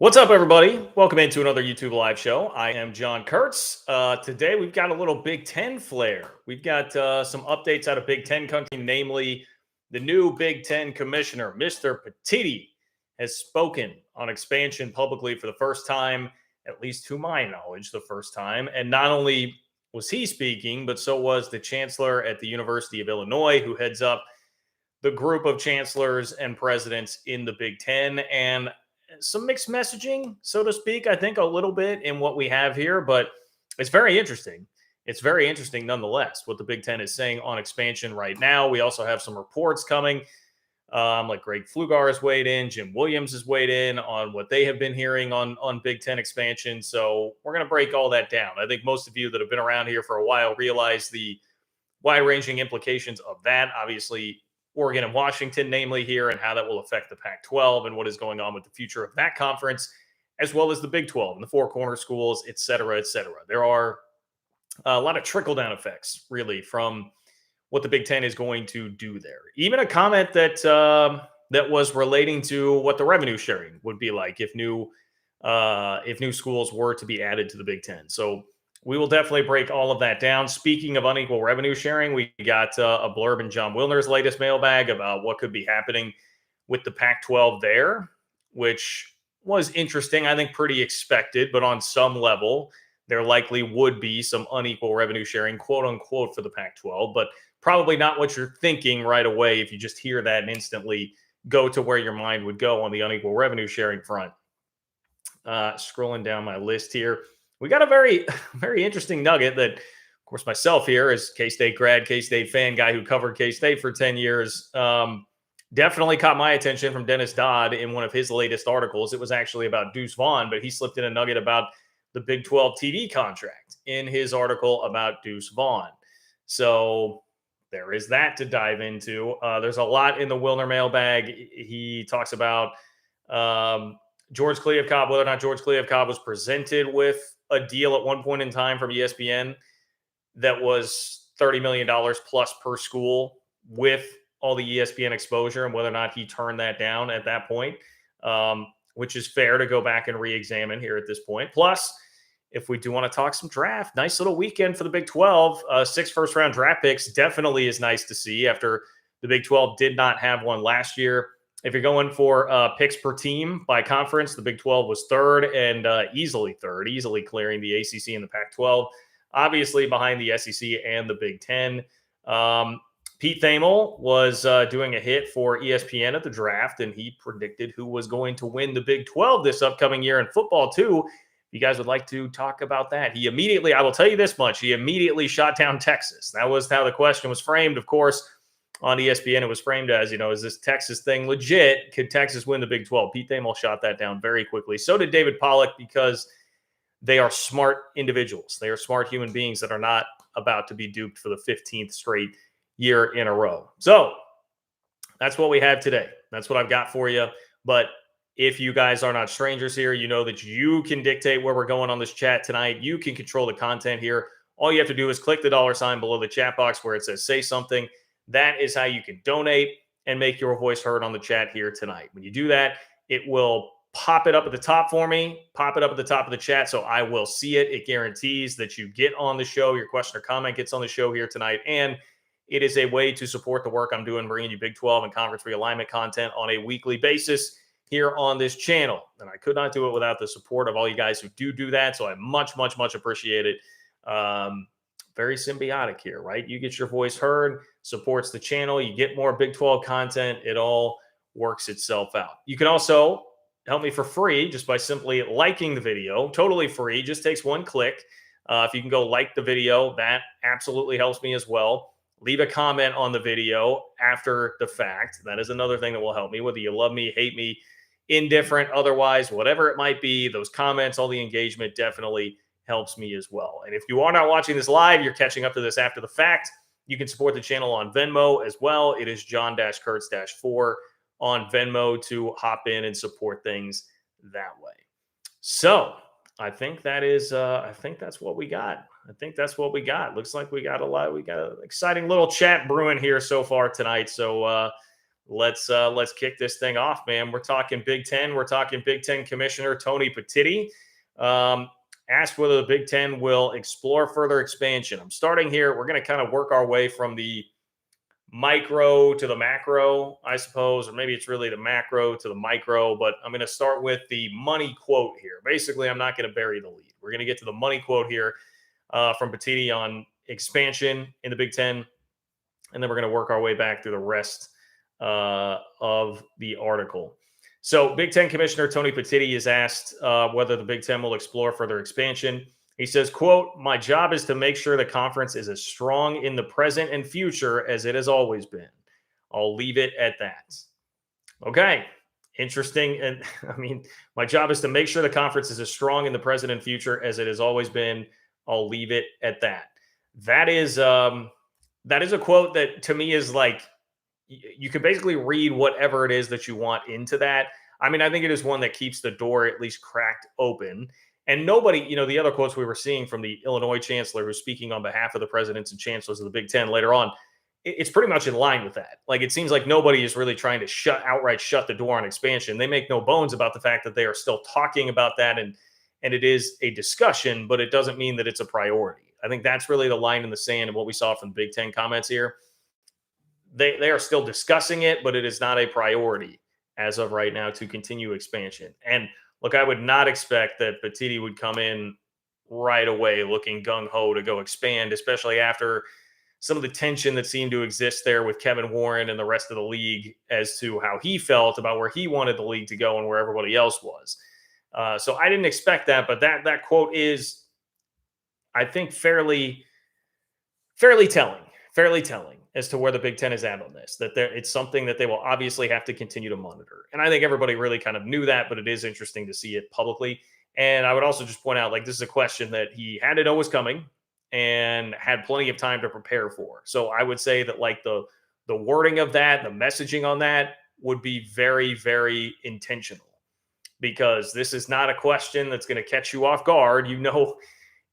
What's up, everybody? Welcome into another YouTube live show. I am John Kurtz. Today, we've got a little Big Ten flair. We've got some updates out of Big Ten country, namely the new Big Ten commissioner, Mr. Petiti, has spoken on expansion publicly for the first time, at least to my knowledge, the first time. And not only was he speaking, but so was the chancellor at the University of Illinois, who heads up the group of chancellors and presidents in the Big Ten. And some mixed messaging, so to speak, I think a little bit in what we have here, but it's very interesting. It's very interesting nonetheless what the Big Ten is saying on expansion right now. We also have some reports coming, like Greg Flugar has weighed in, Jim Williams has weighed in on what they have been hearing on Big Ten expansion. So we're going to break all that down. I think most of you that have been around here for a while realize the wide-ranging implications of that. Obviously, Oregon and Washington, namely here, and how that will affect the Pac-12 and what is going on with the future of that conference, as well as the Big 12 and the Four Corner schools, et cetera, et cetera. There are a lot of trickle-down effects, really, from what the Big Ten is going to do there. Even a comment that that was relating to what the revenue sharing would be like if new schools were to be added to the Big Ten. So we will definitely break all of that down. Speaking of unequal revenue sharing, we got a blurb in John Wilner's latest mailbag about what could be happening with the Pac-12 there, which was interesting. I think pretty expected, but on some level, there likely would be some unequal revenue sharing, quote unquote, for the Pac-12, but probably not what you're thinking right away if you just hear that and instantly go to where your mind would go on the unequal revenue sharing front. Scrolling down my list here. We got a very, very interesting nugget that, of course, myself here as K-State grad, K-State fan, guy who covered K-State for 10 years, definitely caught my attention from Dennis Dodd in one of his latest articles. It was actually about Deuce Vaughn, but he slipped in a nugget about the Big 12 TV contract in his article about Deuce Vaughn. So there is that to dive into. There's a lot in the Wilner mailbag. He talks about George Kliavkoff, whether or not George Kliavkoff was presented with a deal at one point in time from ESPN that was $30 million plus per school with all the ESPN exposure, and whether or not he turned that down at that point, which is fair to go back and re-examine here at this point. Plus, if we do want to talk some draft, nice little weekend for the Big 12. 6 first-round draft picks definitely is nice to see after the Big 12 did not have one last year. If you're going for picks per team by conference, the Big 12 was third and easily clearing the ACC and the Pac-12, obviously behind the SEC and the Big 10. Pete Thamel was doing a hit for ESPN at the draft, and he predicted who was going to win the Big 12 this upcoming year in football, too. If you guys would like to talk about that, I will tell you this much, he immediately shot down Texas. That was how the question was framed, of course. On ESPN, it was framed as, is this Texas thing legit? Could Texas win the Big 12? Pete Thamel shot that down very quickly. So did David Pollack, because they are smart individuals. They are smart human beings that are not about to be duped for the 15th straight year in a row. So that's what we have today. That's what I've got for you. But if you guys are not strangers here, you know that you can dictate where we're going on this chat tonight. You can control the content here. All you have to do is click the $ below the chat box where it says say something. That is how you can donate and make your voice heard on the chat here tonight. When you do that, it will pop it up at the top for me, pop it up at the top of the chat so I will see it. It guarantees that you get on the show. Your question or comment gets on the show here tonight. And it is a way to support the work I'm doing, bringing you Big 12 and conference realignment content on a weekly basis here on this channel. And I could not do it without the support of all you guys who do that. So I much appreciate it. Very symbiotic here, right? You get your voice heard, supports the channel, you get more Big 12 content. It all works itself out. You can also help me for free just by simply liking the video. Totally free, just takes one click. If you can go like the video, that absolutely helps me as well. Leave a comment on the video after the fact. That is another thing that will help me, whether you love me, hate me, indifferent, otherwise, whatever it might be. Those comments, all the engagement definitely helps me as well. And if you are not watching this live, you're catching up to this after the fact, you can support the channel on Venmo as well. It is John-Kurtz-4 on Venmo to hop in and support things that way. So I think that is, I think that's what we got. Looks like we got a lot. We got an exciting little chat brewing here so far tonight. So let's kick this thing off, man. We're talking Big Ten. We're talking Big Ten Commissioner Tony Petitti. Asked whether the Big Ten will explore further expansion. I'm starting here. We're going to kind of work our way from the micro to the macro, I suppose, or maybe it's really the macro to the micro, but I'm going to start with the money quote here. Basically, I'm not going to bury the lead. We're going to get to the money quote here from Petitti on expansion in the Big Ten, and then we're going to work our way back through the rest of the article. So Big Ten Commissioner Tony Petitti is asked whether the Big Ten will explore further expansion. He says, quote, "My job is to make sure the conference is as strong in the present and future as it has always been. I'll leave it at that." Okay, interesting. And I mean, my job is to make sure the conference is as strong in the present and future as it has always been. I'll leave it at that. That is a quote that to me is like, you can basically read whatever it is that you want into that. I mean, I think it is one that keeps the door at least cracked open. And nobody, the other quotes we were seeing from the Illinois chancellor who's speaking on behalf of the presidents and chancellors of the Big Ten later on, it's pretty much in line with that. Like, it seems like nobody is really trying to outright shut the door on expansion. They make no bones about the fact that they are still talking about that, and it is a discussion, but it doesn't mean that it's a priority. I think that's really the line in the sand of what we saw from the Big Ten comments here. They are still discussing it, but it is not a priority as of right now to continue expansion. And look, I would not expect that Petitti would come in right away looking gung-ho to go expand, especially after some of the tension that seemed to exist there with Kevin Warren and the rest of the league as to how he felt about where he wanted the league to go and where everybody else was. So I didn't expect that, but that quote is, I think, fairly telling as to where the Big Ten is at on this, that it's something that they will obviously have to continue to monitor. And I think everybody really kind of knew that, but it is interesting to see it publicly. And I would also just point out, like, this is a question that he had to know was coming and had plenty of time to prepare for. So I would say that, like, the wording of that, the messaging on that would be very, very intentional, because this is not a question that's going to catch you off guard.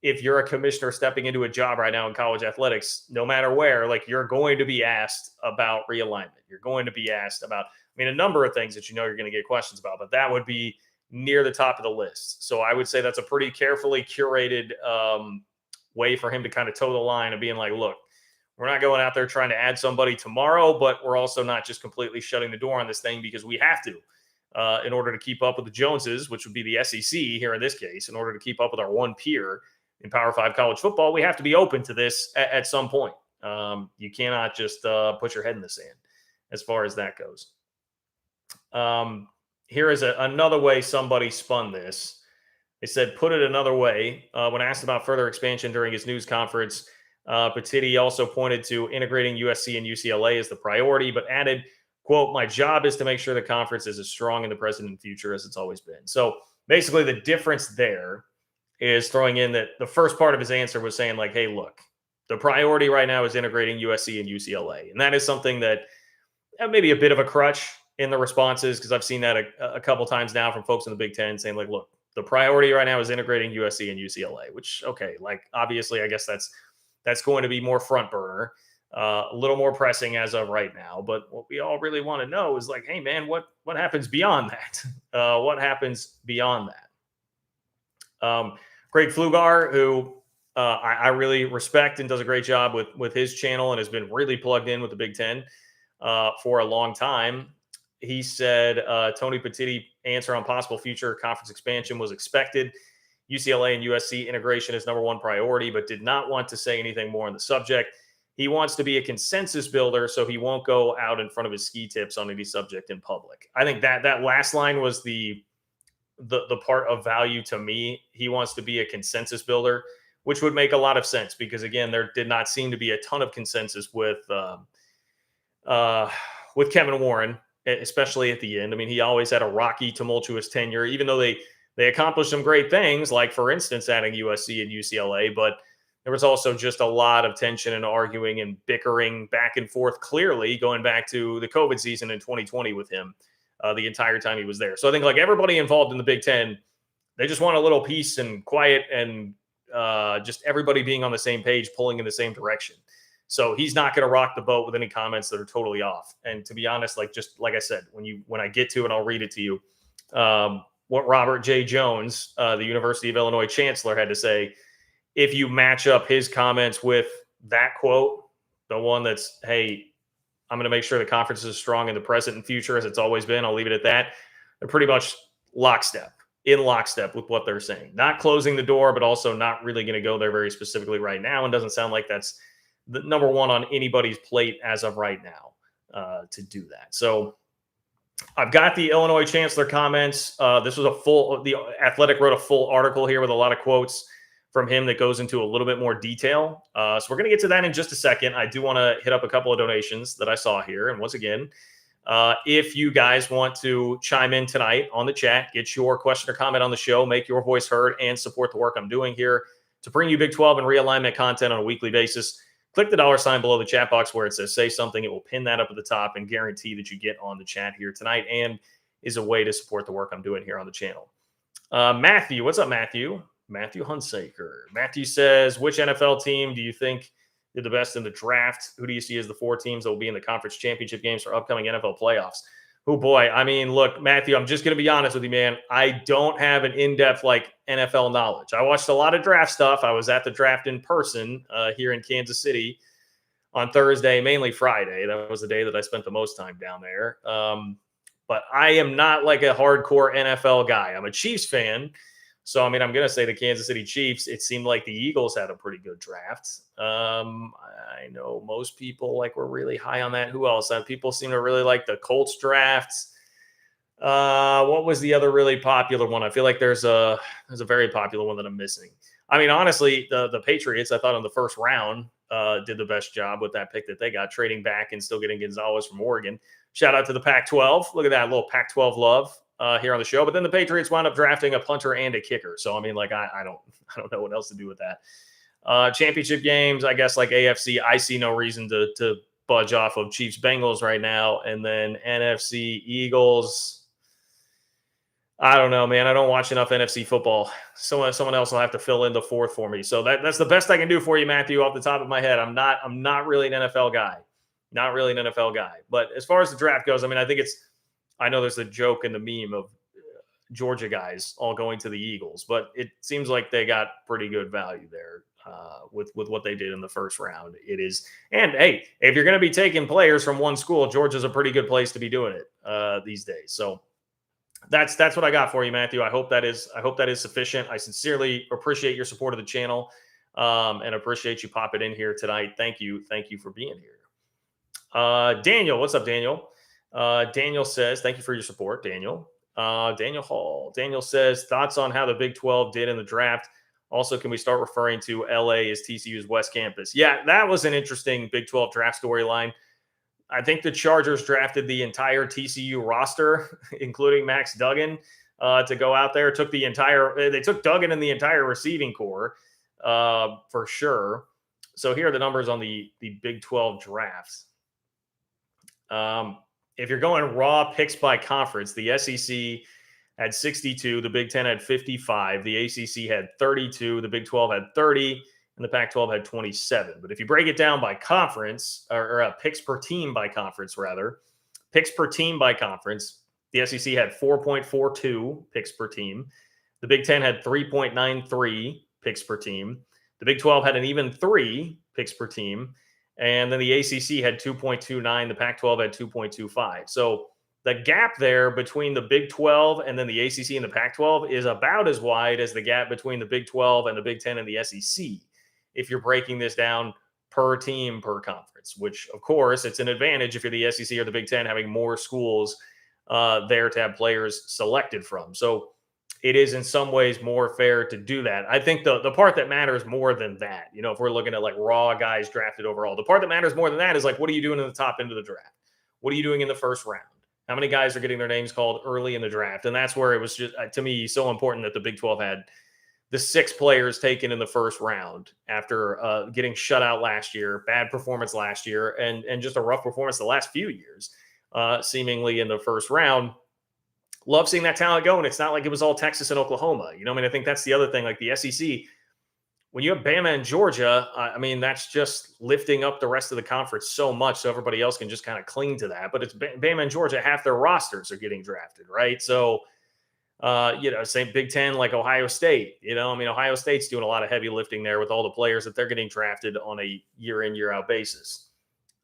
If you're a commissioner stepping into a job right now in college athletics, no matter where, like, you're going to be asked about realignment. You're going to be asked about, a number of things that you're going to get questions about, but that would be near the top of the list. So I would say that's a pretty carefully curated way for him to kind of toe the line of being like, look, we're not going out there trying to add somebody tomorrow, but we're also not just completely shutting the door on this thing because we have to. In order to keep up with the Joneses, which would be the SEC here in this case, in order to keep up with our one peer in Power 5 college football, we have to be open to this at some point. You cannot just put your head in the sand as far as that goes. Here is another way somebody spun this. They said, put it another way. When asked about further expansion during his news conference, Petitti also pointed to integrating USC and UCLA as the priority, but added, quote, "My job is to make sure the conference is as strong in the present and future as it's always been." So basically the difference there is throwing in that the first part of his answer was saying, like, hey, look, the priority right now is integrating USC and UCLA. And that is something that maybe a bit of a crutch in the responses, because I've seen that a couple times now from folks in the Big Ten saying, like, look, the priority right now is integrating USC and UCLA, which, okay, like, obviously, I guess that's going to be more front burner, a little more pressing as of right now. But what we all really want to know is, like, hey, man, what happens beyond that? What happens beyond that? Greg Flugar, who I really respect and does a great job with his channel and has been really plugged in with the Big Ten for a long time. He said Tony Petitti answer on possible future conference expansion was expected. UCLA and USC integration is number one priority, but did not want to say anything more on the subject. He wants to be a consensus builder, so he won't go out in front of his ski tips on any subject in public. I think that last line was the part of value to me. He wants to be a consensus builder, which would make a lot of sense because, again, there did not seem to be a ton of consensus with Kevin Warren, especially at the end. I mean, he always had a rocky, tumultuous tenure, even though they accomplished some great things, like, for instance, adding USC and UCLA, but there was also just a lot of tension and arguing and bickering back and forth, clearly going back to the COVID season in 2020 with him. The entire time he was there. So I think, like, everybody involved in the Big Ten, they just want a little peace and quiet and just everybody being on the same page, pulling in the same direction. So he's not going to rock the boat with any comments that are totally off. And to be honest, just like I said, when I get to it, I'll read it to you. What Robert J. Jones, the University of Illinois chancellor, had to say. If you match up his comments with that quote, the one that's, hey, I'm going to make sure the conference is strong in the present and future as it's always been. I'll leave it at that. They're pretty much in lockstep with what they're saying. Not closing the door, but also not really going to go there very specifically right now. And doesn't sound like that's the number one on anybody's plate as of right now to do that. So I've got the Illinois chancellor comments. This was the Athletic wrote a full article here with a lot of quotes from him that goes into a little bit more detail. So we're going to get to that in just a second. I do want to hit up a couple of donations that I saw here. And once again, if you guys want to chime in tonight on the chat, get your question or comment on the show, make your voice heard, and support the work I'm doing here to bring you Big 12 and realignment content on a weekly basis, click the $ below the chat box where it says say something. It will pin that up at the top and guarantee that you get on the chat here tonight, and is a way to support the work I'm doing here on the channel. Matthew, what's up, Matthew? Matthew Hunsaker. Matthew says, which NFL team do you think did the best in the draft? Who do you see as the 4 teams that will be in the conference championship games for upcoming NFL playoffs? Oh, boy. I mean, look, Matthew, I'm just going to be honest with you, man. I don't have an in-depth, NFL knowledge. I watched a lot of draft stuff. I was at the draft in person here in Kansas City on Thursday, mainly Friday. That was the day that I spent the most time down there. But I am not a hardcore NFL guy. I'm a Chiefs fan. So, I mean, I'm going to say the Kansas City Chiefs. It seemed like the Eagles had a pretty good draft. I know most people were really high on that. Who else? People seem to really like the Colts drafts. What was the other really popular one? I feel like there's a very popular one that I'm missing. I mean, honestly, the Patriots, I thought in the first round, did the best job with that pick that they got, trading back and still getting Gonzalez from Oregon. Shout out to the Pac-12. Look at that little Pac-12 love here on the show. But then the Patriots wound up drafting a punter and a kicker. So, I mean, I don't know what else to do with that. Championship games, I guess, AFC, I see no reason to budge off of Chiefs Bengals right now. And then NFC Eagles. I don't know, man. I don't watch enough NFC football. Someone else will have to fill in the fourth for me. So that's the best I can do for you, Matthew, off the top of my head. I'm not really an NFL guy. Not really an NFL guy. But as far as the draft goes, I mean, I know there's a joke in the meme of Georgia guys all going to the Eagles, but it seems like they got pretty good value there with what they did in the first round. It is, and hey, if you're going to be taking players from one school, Georgia's a pretty good place to be doing it these days. So that's what I got for you, Matthew. I hope that is sufficient. I sincerely appreciate your support of the channel and appreciate you popping in here tonight. Thank you for being here. Daniel, what's up, Daniel? Daniel says, thank you for your support, Daniel. Daniel Hall. Daniel says, thoughts on how the Big 12 did in the draft. Also, can we start referring to LA as TCU's West Campus? Yeah, that was an interesting Big 12 draft storyline. I think the Chargers drafted the entire TCU roster, including Max Duggan, to go out there. They took Duggan and the entire receiving core for sure. So here are the numbers on the Big 12 drafts. If you're going raw picks by conference, the SEC had 62, the Big 10 had 55, the ACC had 32, the Big 12 had 30, and the Pac-12 had 27. But if you break it down by conference, or picks per team by conference, the SEC had 4.42 picks per team. The Big 10 had 3.93 picks per team. The Big 12 had an even 3 picks per team. And then the ACC had 2.29. The Pac-12 had 2.25. So the gap there between the Big 12 and then the ACC and the Pac-12 is about as wide as the gap between the Big 12 and the Big 10 and the SEC, if you're breaking this down per team, per conference, which, of course, it's an advantage if you're the SEC or the Big 10 having more schools there to have players selected from. So it is in some ways more fair to do that. I think the part that matters more than that, if we're looking at raw guys drafted overall, the part that matters more than that is what are you doing in the top end of the draft? What are you doing in the first round? How many guys are getting their names called early in the draft? And that's where it was just, to me, so important that the Big 12 had the 6 players taken in the first round after getting shut out last year, bad performance last year, and just a rough performance the last few years, seemingly in the first round. Love seeing that talent go, and it's not like it was all Texas and Oklahoma. I think that's the other thing. The SEC when you have Bama and Georgia, I mean, that's just lifting up the rest of the conference so much so everybody else can just kind of cling to that. But it's Bama and Georgia, half their rosters are getting drafted, right? So, same Big Ten like Ohio State. I mean, Ohio State's doing a lot of heavy lifting there with all the players that they're getting drafted on a year in, year out basis.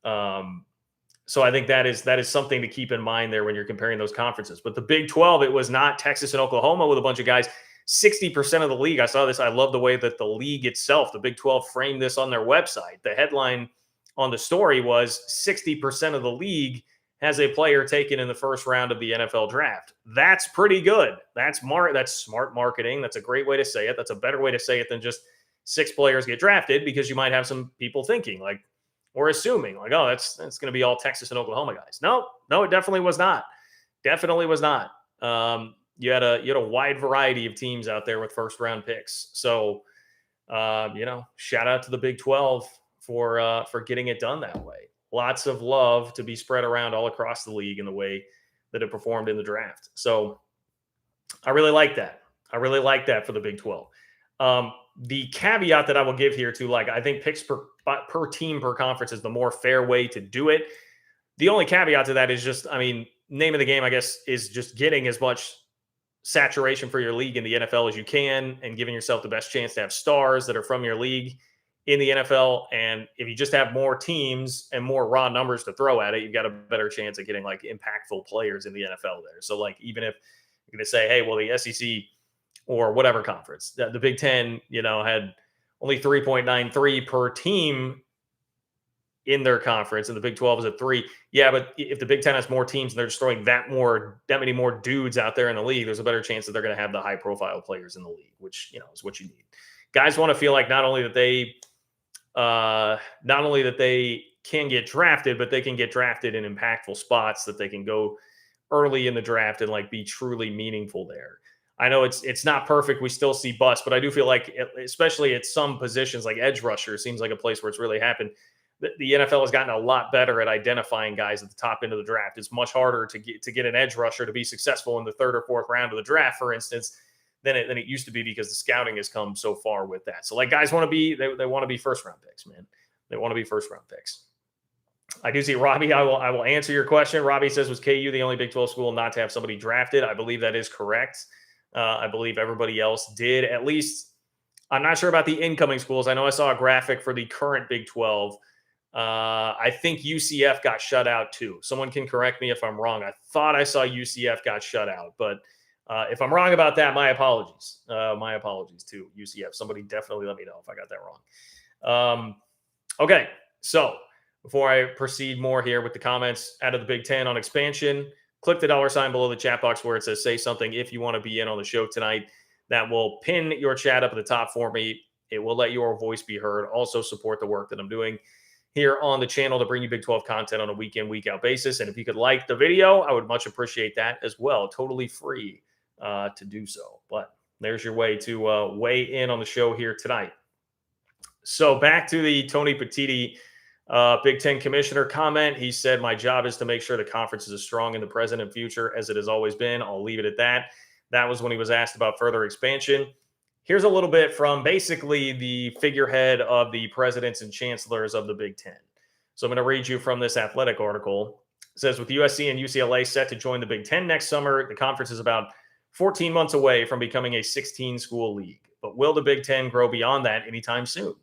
So I think that is something to keep in mind there when you're comparing those conferences. But the Big 12, it was not Texas and Oklahoma with a bunch of guys. 60% of the league. I saw this. I love the way that the league itself, the Big 12, framed this on their website. The headline on the story was 60% of the league has a player taken in the first round of the NFL draft. That's pretty good. That's smart marketing. That's a great way to say it. That's a better way to say it than just 6 players get drafted, because you might have some people thinking like, or assuming like, oh, that's going to be all Texas and Oklahoma guys. No, it definitely was not. Definitely was not. You had a wide variety of teams out there with first round picks. So, shout out to the Big 12 for getting it done that way. Lots of love to be spread around all across the league in the way that it performed in the draft. So I really like that. I really like that for the Big 12. The caveat that I will give here to, I think picks per team per conference is the more fair way to do it. The only caveat to that is just, name of the game, I guess, is just getting as much saturation for your league in the NFL as you can and giving yourself the best chance to have stars that are from your league in the NFL. And if you just have more teams and more raw numbers to throw at it, you've got a better chance of getting impactful players in the NFL there. So even if you're going to say, hey, well, the SEC or whatever conference, the Big Ten, had only 3.93 per team in their conference, and the Big 12 is at 3. Yeah, but if the Big Ten has more teams and they're just throwing that many more dudes out there in the league, there's a better chance that they're going to have the high profile players in the league, which is what you need. Guys want to feel like not only that they can get drafted, but they can get drafted in impactful spots, that they can go early in the draft and be truly meaningful there. I know it's not perfect. We still see busts, but I do feel like, especially at some positions like edge rusher, seems like a place where it's really happened. The NFL has gotten a lot better at identifying guys at the top end of the draft. It's much harder to get an edge rusher to be successful in the 3rd or 4th round of the draft, for instance, than it used to be, because the scouting has come so far with that. So guys want to be, they want to be first round picks, man. They want to be first round picks. I do see Robbie. I will answer your question. Robbie says, was KU the only Big 12 school not to have somebody drafted? I believe that is correct. I believe everybody else did. At least, I'm not sure about the incoming schools. I know I saw a graphic for the current Big 12. I think UCF got shut out too. Someone can correct me if I'm wrong. I thought I saw UCF got shut out, but if I'm wrong about that, my apologies. My apologies to UCF. Somebody definitely let me know if I got that wrong. Okay, so before I proceed more here with the comments out of the Big Ten on expansion, click the $ below the chat box where it says say something if you want to be in on the show tonight. That will pin your chat up at the top for me. It will let your voice be heard. Also support the work that I'm doing here on the channel to bring you Big 12 content on a week in, week out basis. And if you could like the video, I would much appreciate that as well. Totally free to do so. But there's your way to weigh in on the show here tonight. So back to the Tony Petitti Big Ten commissioner comment. He said, my job is to make sure the conference is as strong in the present and future as it has always been. I'll leave it at that. That was when he was asked about further expansion. Here's a little bit from basically the figurehead of the presidents and chancellors of the Big Ten. So I'm going to read you from this Athletic article. It says, with USC and UCLA set to join the Big Ten next summer, the conference is about 14 months away from becoming a 16-school league. But will the Big Ten grow beyond that anytime soon?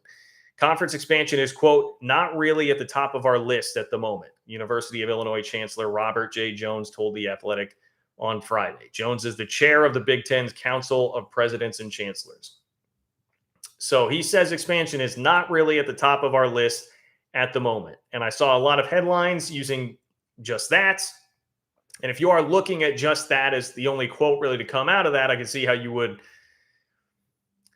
Conference expansion is, quote, not really at the top of our list at the moment, University of Illinois Chancellor Robert J. Jones told The Athletic on Friday. Jones is the chair of the Big Ten's Council of Presidents and Chancellors. So he says expansion is not really at the top of our list at the moment. And I saw a lot of headlines using just that. And if you are looking at just that as the only quote really to come out of that, I can see how you would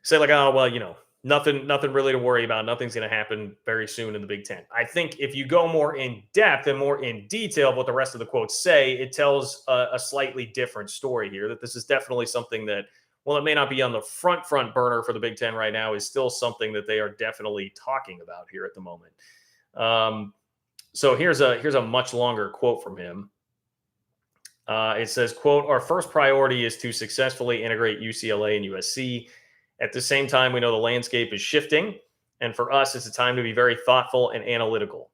say oh, well, nothing really to worry about. Nothing's going to happen very soon in the Big Ten. I think if you go more in depth and more in detail of what the rest of the quotes say, it tells a slightly different story here, that this is definitely something that, well, it may not be on the front burner for the Big Ten right now, is still something that they are definitely talking about here at the moment. So here's a much longer quote from him. It says, quote, our first priority is to successfully integrate UCLA and USC At the same time, we know the landscape is shifting. And for us, it's a time to be very thoughtful and analytical.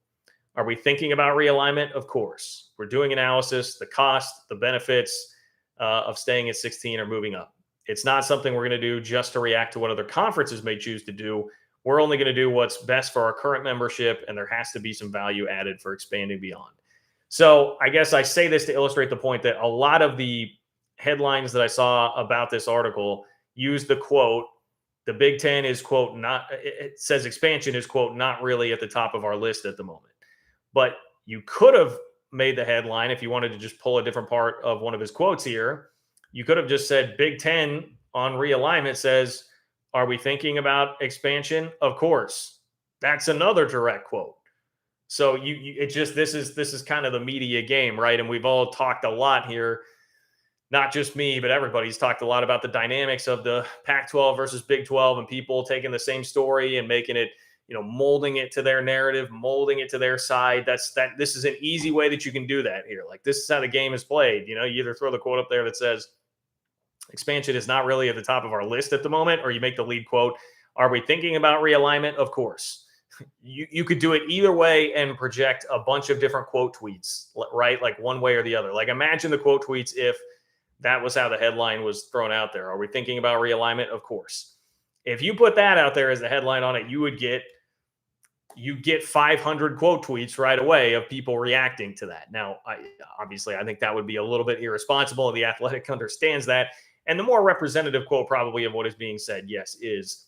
Are we thinking about realignment? Of course. We're doing analysis, the cost, the benefits of staying at 16 or moving up. It's not something we're going to do just to react to what other conferences may choose to do. We're only going to do what's best for our current membership, and there has to be some value added for expanding beyond. So I guess I say this to illustrate the point that a lot of the headlines that I saw about this article use the quote, the Big Ten is, quote, not, it says expansion is, quote, not really at the top of our list at the moment. But you could have made the headline, if you wanted to just pull a different part of one of his quotes here, you could have just said Big Ten on realignment says, are we thinking about expansion? Of course. That's another direct quote. So this is kind of the media game, right? And we've all talked a lot here, not just me, but everybody's talked a lot about the dynamics of the Pac-12 versus Big 12 and people taking the same story and making it, molding it to their narrative, molding it to their side. This is an easy way that you can do that here. Like, this is how the game is played. You either throw the quote up there that says expansion is not really at the top of our list at the moment, or you make the lead quote, are we thinking about realignment? Of course. You could do it either way and project a bunch of different quote tweets, right? Like one way or the other. Like, imagine the quote tweets if that was how the headline was thrown out there. Are we thinking about realignment? Of course. If you put that out there as the headline on it, you get 500 quote tweets right away of people reacting to that. Now, obviously, I think that would be a little bit irresponsible. The Athletic understands that. And the more representative quote probably of what is being said, yes, is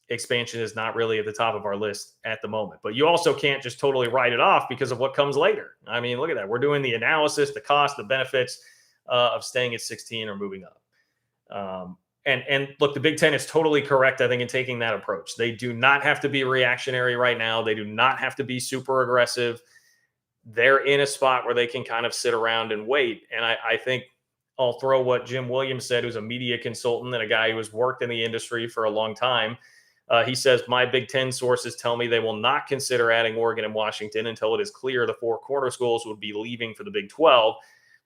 expansion is not really at the top of our list at the moment. But you also can't just totally write it off because of what comes later. I mean, look at that. We're doing the analysis, the cost, the benefits of staying at 16 or moving up. And look, the Big Ten is totally correct, I think, in taking that approach. They do not have to be reactionary right now. They do not have to be super aggressive. They're in a spot where they can kind of sit around and wait. And I think I'll throw what Jim Williams said, who's a media consultant and a guy who has worked in the industry for a long time. He says, my Big Ten sources tell me they will not consider adding Oregon and Washington until it is clear the four corner schools would be leaving for the Big 12.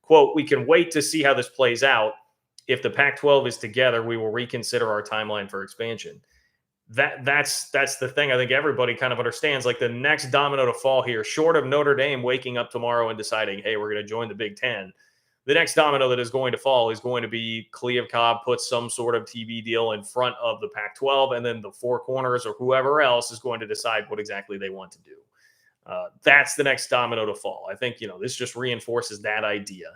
Quote, we can wait to see how this plays out. If the Pac-12 is together, we will reconsider our timeline for expansion. That's the thing I think everybody kind of understands. Like, the next domino to fall here, short of Notre Dame waking up tomorrow and deciding, hey, we're going to join the Big Ten, the next domino that is going to fall is going to be Cleve Cobb puts some sort of TV deal in front of the Pac-12, and then the four corners or whoever else is going to decide what exactly they want to do. That's the next domino to fall. I think, this just reinforces that idea.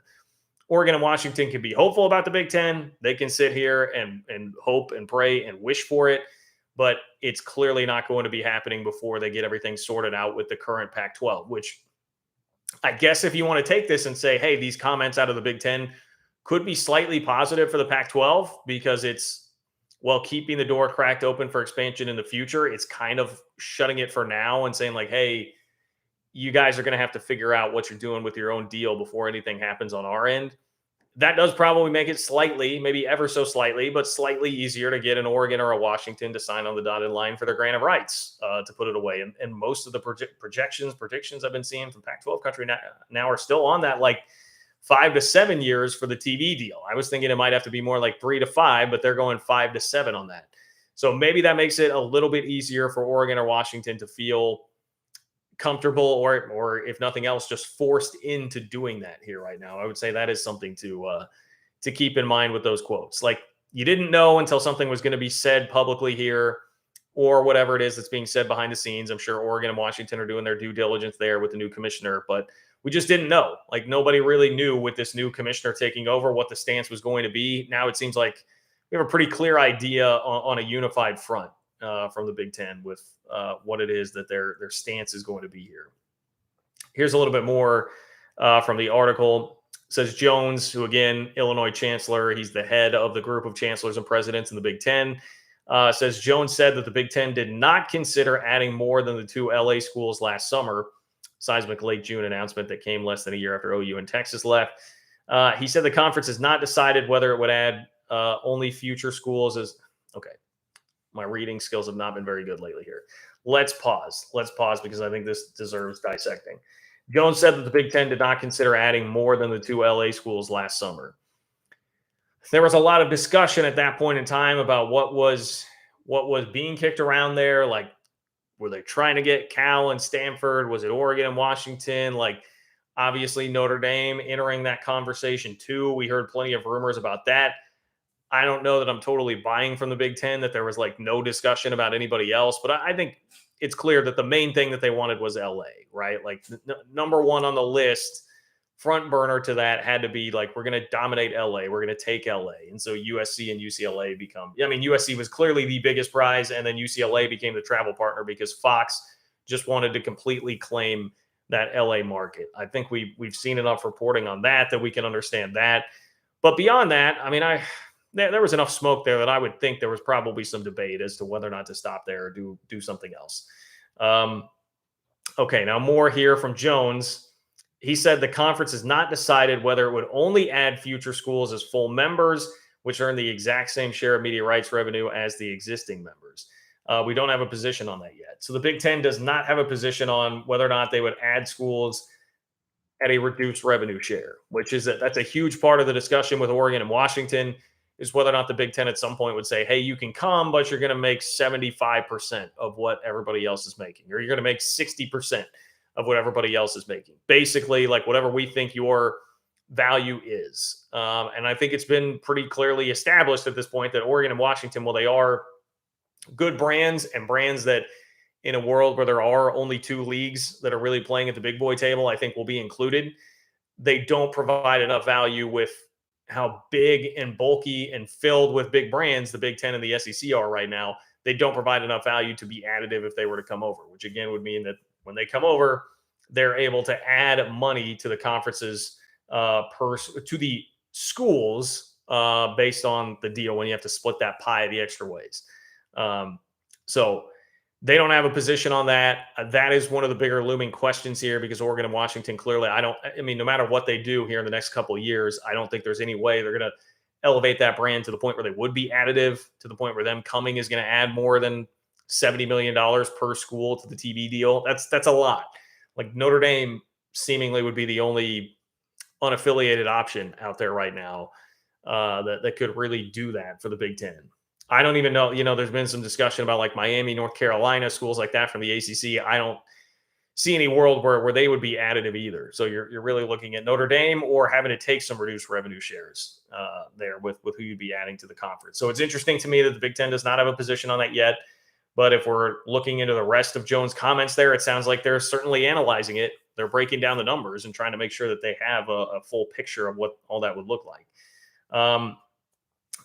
Oregon and Washington can be hopeful about the Big Ten. They can sit here and hope and pray and wish for it, but it's clearly not going to be happening before they get everything sorted out with the current Pac-12, which I guess if you want to take this and say, hey, these comments out of the Big Ten could be slightly positive for the Pac-12 because it's, well, keeping the door cracked open for expansion in the future. It's kind of shutting it for now and saying, like, hey, you guys are going to have to figure out what you're doing with your own deal before anything happens on our end. That does probably make it slightly, maybe ever so slightly, but slightly easier to get an Oregon or a Washington to sign on the dotted line for their grant of rights to put it away. And most of the predictions I've been seeing from Pac-12 country now are still on that, like 5 to 7 years for the TV deal. I was thinking it might have to be more like 3 to 5, but they're going 5 to 7 on that. So maybe that makes it a little bit easier for Oregon or Washington to feel comfortable or if nothing else, just forced into doing that here right now. I would say that is something to keep in mind with those quotes. Like, you didn't know until something was going to be said publicly here or whatever it is that's being said behind the scenes. I'm sure Oregon and Washington are doing their due diligence there with the new commissioner, but we just didn't know. Like, nobody really knew with this new commissioner taking over what the stance was going to be. Now it seems like we have a pretty clear idea on a unified front from the Big Ten with what it is that their stance is going to be here. Here's a little bit more from the article. It says Jones, who, again, Illinois chancellor, he's the head of the group of chancellors and presidents in the Big Ten, says Jones said that the Big Ten did not consider adding more than the 2 LA schools last summer. Seismic late June announcement that came less than a year after OU and Texas left. He said the conference has not decided whether it would add only future schools as okay. My reading skills have not been very good lately here. Let's pause because I think this deserves dissecting. Jones said that the Big Ten did not consider adding more than the 2 LA schools last summer. There was a lot of discussion at that point in time about what was what was being kicked around there. Like, were they trying to get Cal and Stanford? Was it Oregon and Washington? Like, obviously Notre Dame entering that conversation too. We heard plenty of rumors about that. I don't know that I'm totally buying from the Big Ten that there was like no discussion about anybody else, but I think it's clear that the main thing that they wanted was LA, right? Like number one on the list, front burner to that had to be like, we're going to dominate LA. We're going to take LA. And so USC and UCLA become, I mean, USC was clearly the biggest prize, and then UCLA became the travel partner because Fox just wanted to completely claim that LA market. I think we've seen enough reporting on that we can understand that. But beyond that, I mean, there was enough smoke there that I would think there was probably some debate as to whether or not to stop there or do something else. Okay, now more here from Jones. He said the conference has not decided whether it would only add future schools as full members, which earn the exact same share of media rights revenue as the existing members. We don't have a position on that yet. So the Big Ten does not have a position on whether or not they would add schools at a reduced revenue share, which is that's a huge part of the discussion with Oregon and Washington, is whether or not the Big Ten at some point would say, hey, you can come, but you're going to make 75% of what everybody else is making, or you're going to make 60% of what everybody else is making. Basically, like whatever we think your value is. And I think it's been pretty clearly established at this point that Oregon and Washington, well, they are good brands and brands that in a world where there are only two leagues that are really playing at the big boy table, I think will be included. They don't provide enough value with how big and bulky and filled with big brands the Big Ten and the SEC are right now. They don't provide enough value to be additive if they were to come over, which again would mean that when they come over, they're able to add money to the conferences to the schools based on the deal when you have to split that pie the extra ways. So they don't have a position on that. That is one of the bigger looming questions here because Oregon and Washington clearly, I mean, no matter what they do here in the next couple of years, I don't think there's any way they're going to elevate that brand to the point where they would be additive, to the point where them coming is going to add more than $70 million per school to the TV deal. That's a lot. Like Notre Dame seemingly would be the only unaffiliated option out there right now that could really do that for the Big Ten. I don't even know, there's been some discussion about like Miami, North Carolina, schools like that from the ACC. I don't see any world where they would be additive either. So you're really looking at Notre Dame or having to take some reduced revenue shares there with who you'd be adding to the conference. So it's interesting to me that the Big Ten does not have a position on that yet. But if we're looking into the rest of Jones' comments there, it sounds like they're certainly analyzing it. They're breaking down the numbers and trying to make sure that they have a full picture of what all that would look like.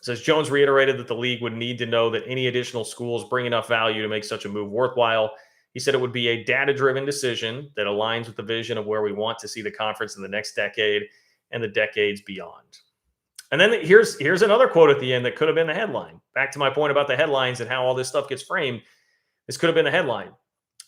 Says Jones reiterated that the league would need to know that any additional schools bring enough value to make such a move worthwhile. He said it would be a data-driven decision that aligns with the vision of where we want to see the conference in the next decade and the decades beyond. And then here's another quote at the end that could have been the headline. Back to my point about the headlines and how all this stuff gets framed. This could have been the headline. It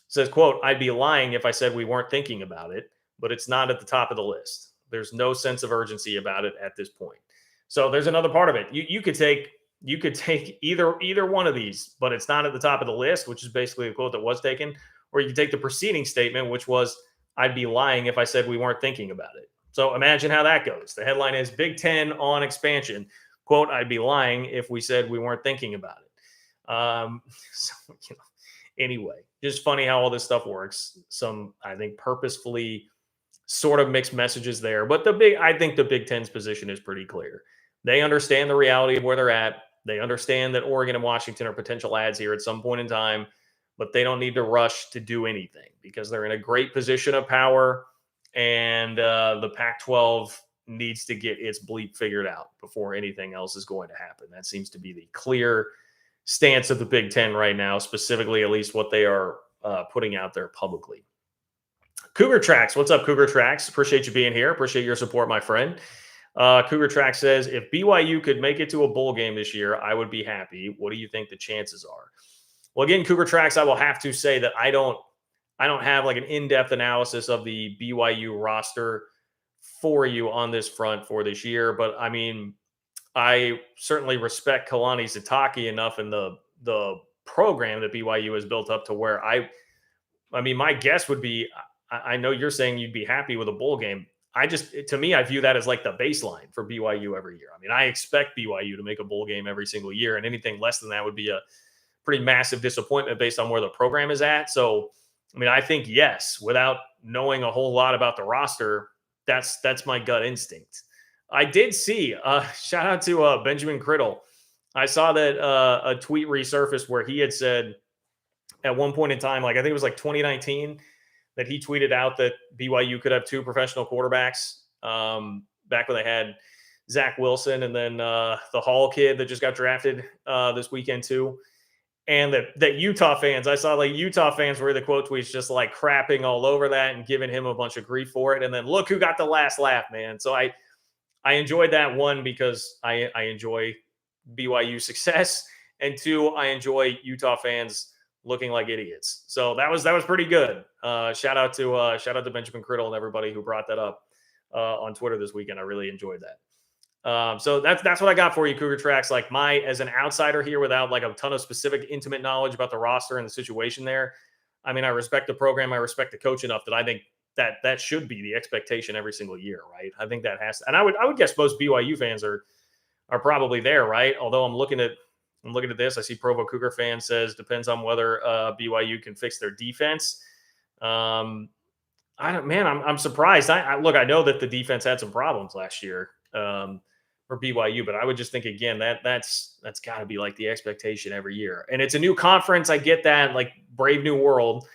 says, quote, I'd be lying if I said we weren't thinking about it, but it's not at the top of the list. There's no sense of urgency about it at this point. So there's another part of it. You could take either one of these, but it's not at the top of the list, which is basically the quote that was taken, or you could take the preceding statement, which was, I'd be lying if I said we weren't thinking about it. So imagine how that goes. The headline is Big Ten on expansion. Quote, I'd be lying if we said we weren't thinking about it. Anyway, just funny how all this stuff works. Some, I think, purposefully sort of mixed messages there. But I think the Big Ten's position is pretty clear. They understand the reality of where they're at. They understand that Oregon and Washington are potential adds here at some point in time, but they don't need to rush to do anything because they're in a great position of power. And the Pac-12 needs to get its bleep figured out before anything else is going to happen. That seems to be the clear stance of the Big Ten right now, specifically at least what they are putting out there publicly. Cougar Tracks, what's up, Cougar Tracks? Appreciate you being here. Appreciate your support, my friend. Cougar Tracks says, if BYU could make it to a bowl game this year, I would be happy. What do you think the chances are? Well, again, Cougar Tracks, I will have to say that I don't have like an in-depth analysis of the BYU roster for you on this front for this year. But I mean, I certainly respect Kalani Sitake enough in the program that BYU has built up to where I mean, my guess would be, I know you're saying you'd be happy with a bowl game. To me, I view that as like the baseline for BYU every year. I mean, I expect BYU to make a bowl game every single year, and anything less than that would be a pretty massive disappointment based on where the program is at. So, I mean, I think yes, without knowing a whole lot about the roster, that's my gut instinct. I did see shout out to Benjamin Criddle. I saw that a tweet resurfaced where he had said at one point in time, like I think it was like 2019, that he tweeted out that BYU could have two professional quarterbacks back when they had Zach Wilson and then the Hall kid that just got drafted this weekend too. And that Utah fans, I saw like Utah fans were the quote tweets just like crapping all over that and giving him a bunch of grief for it. And then look who got the last laugh, man. So I enjoyed that, one, because I enjoy BYU success, and two, I enjoy Utah fans looking like idiots. So that was pretty good. Shout out to Benjamin Criddle and everybody who brought that up on Twitter this weekend. I really enjoyed that. So that's what I got for you, Cougar Tracks. Like as an outsider here without like a ton of specific intimate knowledge about the roster and the situation there. I mean, I respect the program. I respect the coach enough that I think that should be the expectation every single year, right? I think that has to, and I would guess most BYU fans are probably there, right? Although I'm looking at this, I see Provo Cougar fan says depends on whether BYU can fix their defense. I'm surprised. I know that the defense had some problems last year for BYU, but I would just think again that's got to be like the expectation every year. And it's a new conference. I get that, like brave new world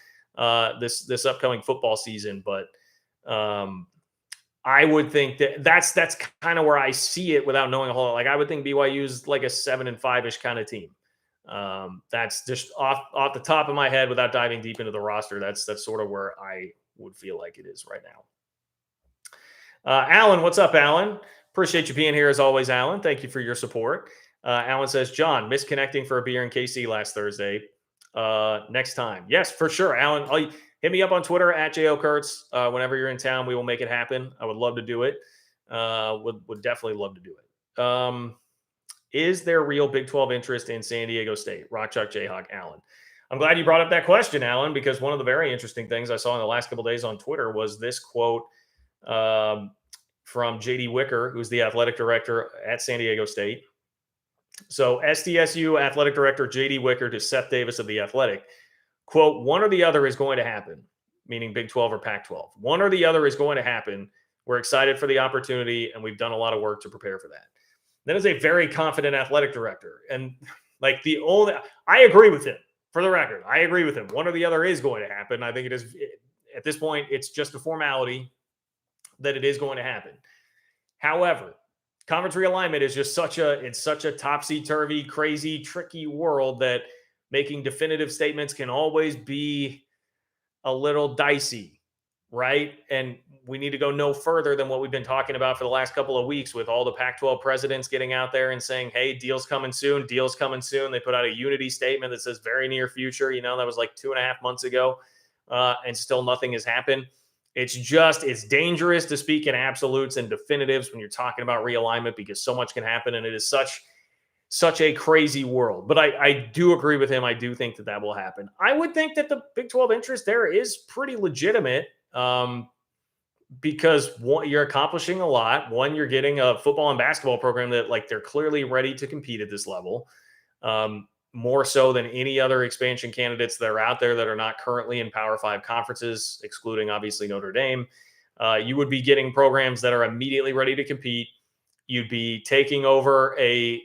this upcoming football season, but I would think that's kind of where I see it without knowing a whole lot. Like I would think BYU is like a 7-5-ish kind of team. That's just off the top of my head without diving deep into the roster. That's sort of where I would feel like it is right now. Alan, what's up, Alan? Appreciate you being here as always, Alan. Thank you for your support. Alan says, John, misconnecting for a beer in KC last Thursday. Next time. Yes, for sure, Alan. Hit me up on Twitter at JO Kurtz. Whenever you're in town, we will make it happen. I would love to do it. Would definitely love to do it. Is there real Big 12 interest in San Diego State? Rock Chalk Jayhawk, Alan. I'm glad you brought up that question, Alan, because one of the very interesting things I saw in the last couple of days on Twitter was this quote from J.D. Wicker, who's the athletic director at San Diego State. So SDSU athletic director J.D. Wicker to Seth Davis of The Athletic. Quote, one or the other is going to happen, meaning Big 12 or Pac-12. One or the other is going to happen. We're excited for the opportunity, and we've done a lot of work to prepare for that. That is a very confident athletic director. And like I agree with him, for the record. I agree with him. One or the other is going to happen. I think it is, at this point, it's just a formality that it is going to happen. However, conference realignment is just such a topsy-turvy, crazy, tricky world that making definitive statements can always be a little dicey, right? And we need to go no further than what we've been talking about for the last couple of weeks with all the Pac-12 presidents getting out there and saying, hey, deal's coming soon. They put out a unity statement that says very near future. That was like 2.5 months ago, and still nothing has happened. It's dangerous to speak in absolutes and definitives when you're talking about realignment because so much can happen, and it is such a crazy world. But I do agree with him. I do think that will happen. I would think that the Big 12 interest there is pretty legitimate because one, you're accomplishing a lot. One, you're getting a football and basketball program that like they're clearly ready to compete at this level, more so than any other expansion candidates that are out there that are not currently in Power 5 conferences, excluding obviously Notre Dame. You would be getting programs that are immediately ready to compete. You'd be taking over a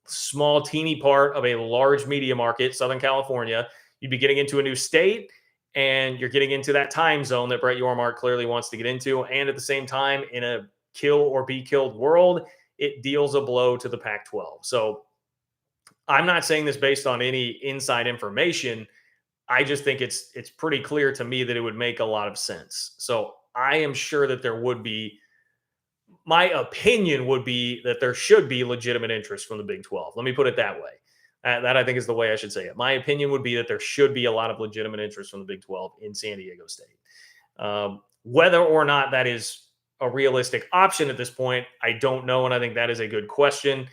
small, teeny part of a large media market, Southern California. You'd be getting into a new state, and you're getting into that time zone that Brett Yormark clearly wants to get into. And at the same time, in a kill or be killed world, it deals a blow to the Pac-12. So I'm not saying this based on any inside information. I just think it's pretty clear to me that it would make a lot of sense. So I am sure that there would be, my opinion would be that there should be legitimate interest from the Big 12. Let me put it that way. That I think is the way I should say it. My opinion would be that there should be a lot of legitimate interest from the Big 12 in San Diego State. Whether or not that is a realistic option at this point, I don't know, and I think that is a good question.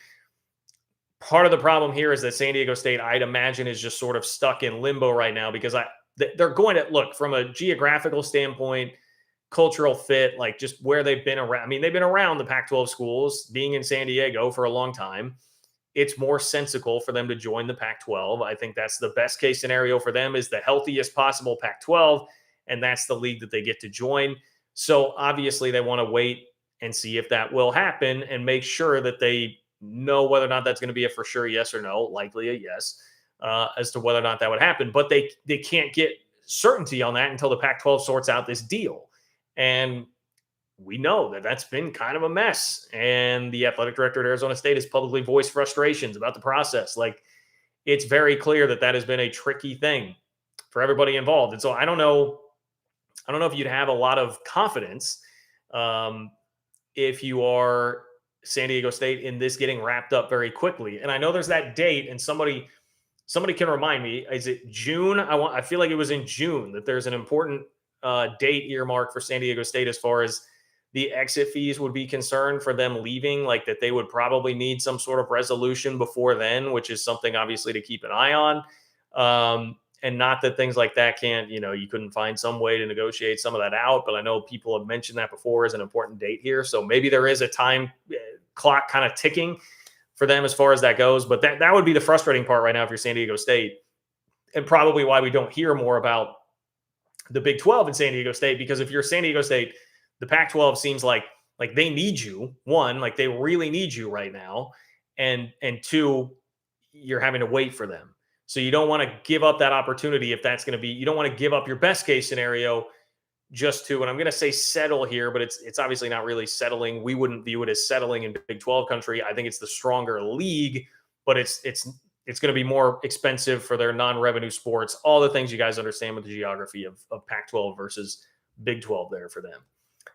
Part of the problem here is that San Diego State, I'd imagine, is just sort of stuck in limbo right now because they're going to look from a geographical standpoint, cultural fit, like just where they've been around. I mean, they've been around the Pac-12 schools, being in San Diego for a long time. it's more sensical for them to join the Pac-12. I think that's the best case scenario for them, is the healthiest possible Pac-12, and that's the league that they get to join. So obviously they want to wait and see if that will happen and make sure that they know whether or not that's going to be a for sure yes or no, likely a yes, as to whether or not that would happen. But they can't get certainty on that until the Pac-12 sorts out this deal. And we know that that's been kind of a mess. And the athletic director at Arizona State has publicly voiced frustrations about the process. Like, it's very clear that that has been a tricky thing for everybody involved. And so I don't know if you'd have a lot of confidence if you are San Diego State in this getting wrapped up very quickly. And I know there's that date, and somebody can remind me, is it June? I feel like it was in June that there's an important date earmarked for San Diego State as far as the exit fees would be concerned for them leaving, like that they would probably need some sort of resolution before then, which is something obviously to keep an eye on. And not that things like that can't, you couldn't find some way to negotiate some of that out, but I know people have mentioned that before as an important date here. So maybe there is a time clock kind of ticking for them as far as that goes. But that would be the frustrating part right now if you're San Diego State, and probably why we don't hear more about the Big 12 in San Diego State, because if you're San Diego State, the Pac-12 seems like they need you. One, like they really need you right now. And two, you're having to wait for them. So you don't want to give up that opportunity if that's going to be, you don't want to give up your best case scenario just to, and I'm going to say settle here, but it's obviously not really settling. We wouldn't view it as settling in Big 12 country. I think it's the stronger league, but it's going to be more expensive for their non-revenue sports, all the things you guys understand with the geography of Pac-12 versus Big 12 there for them.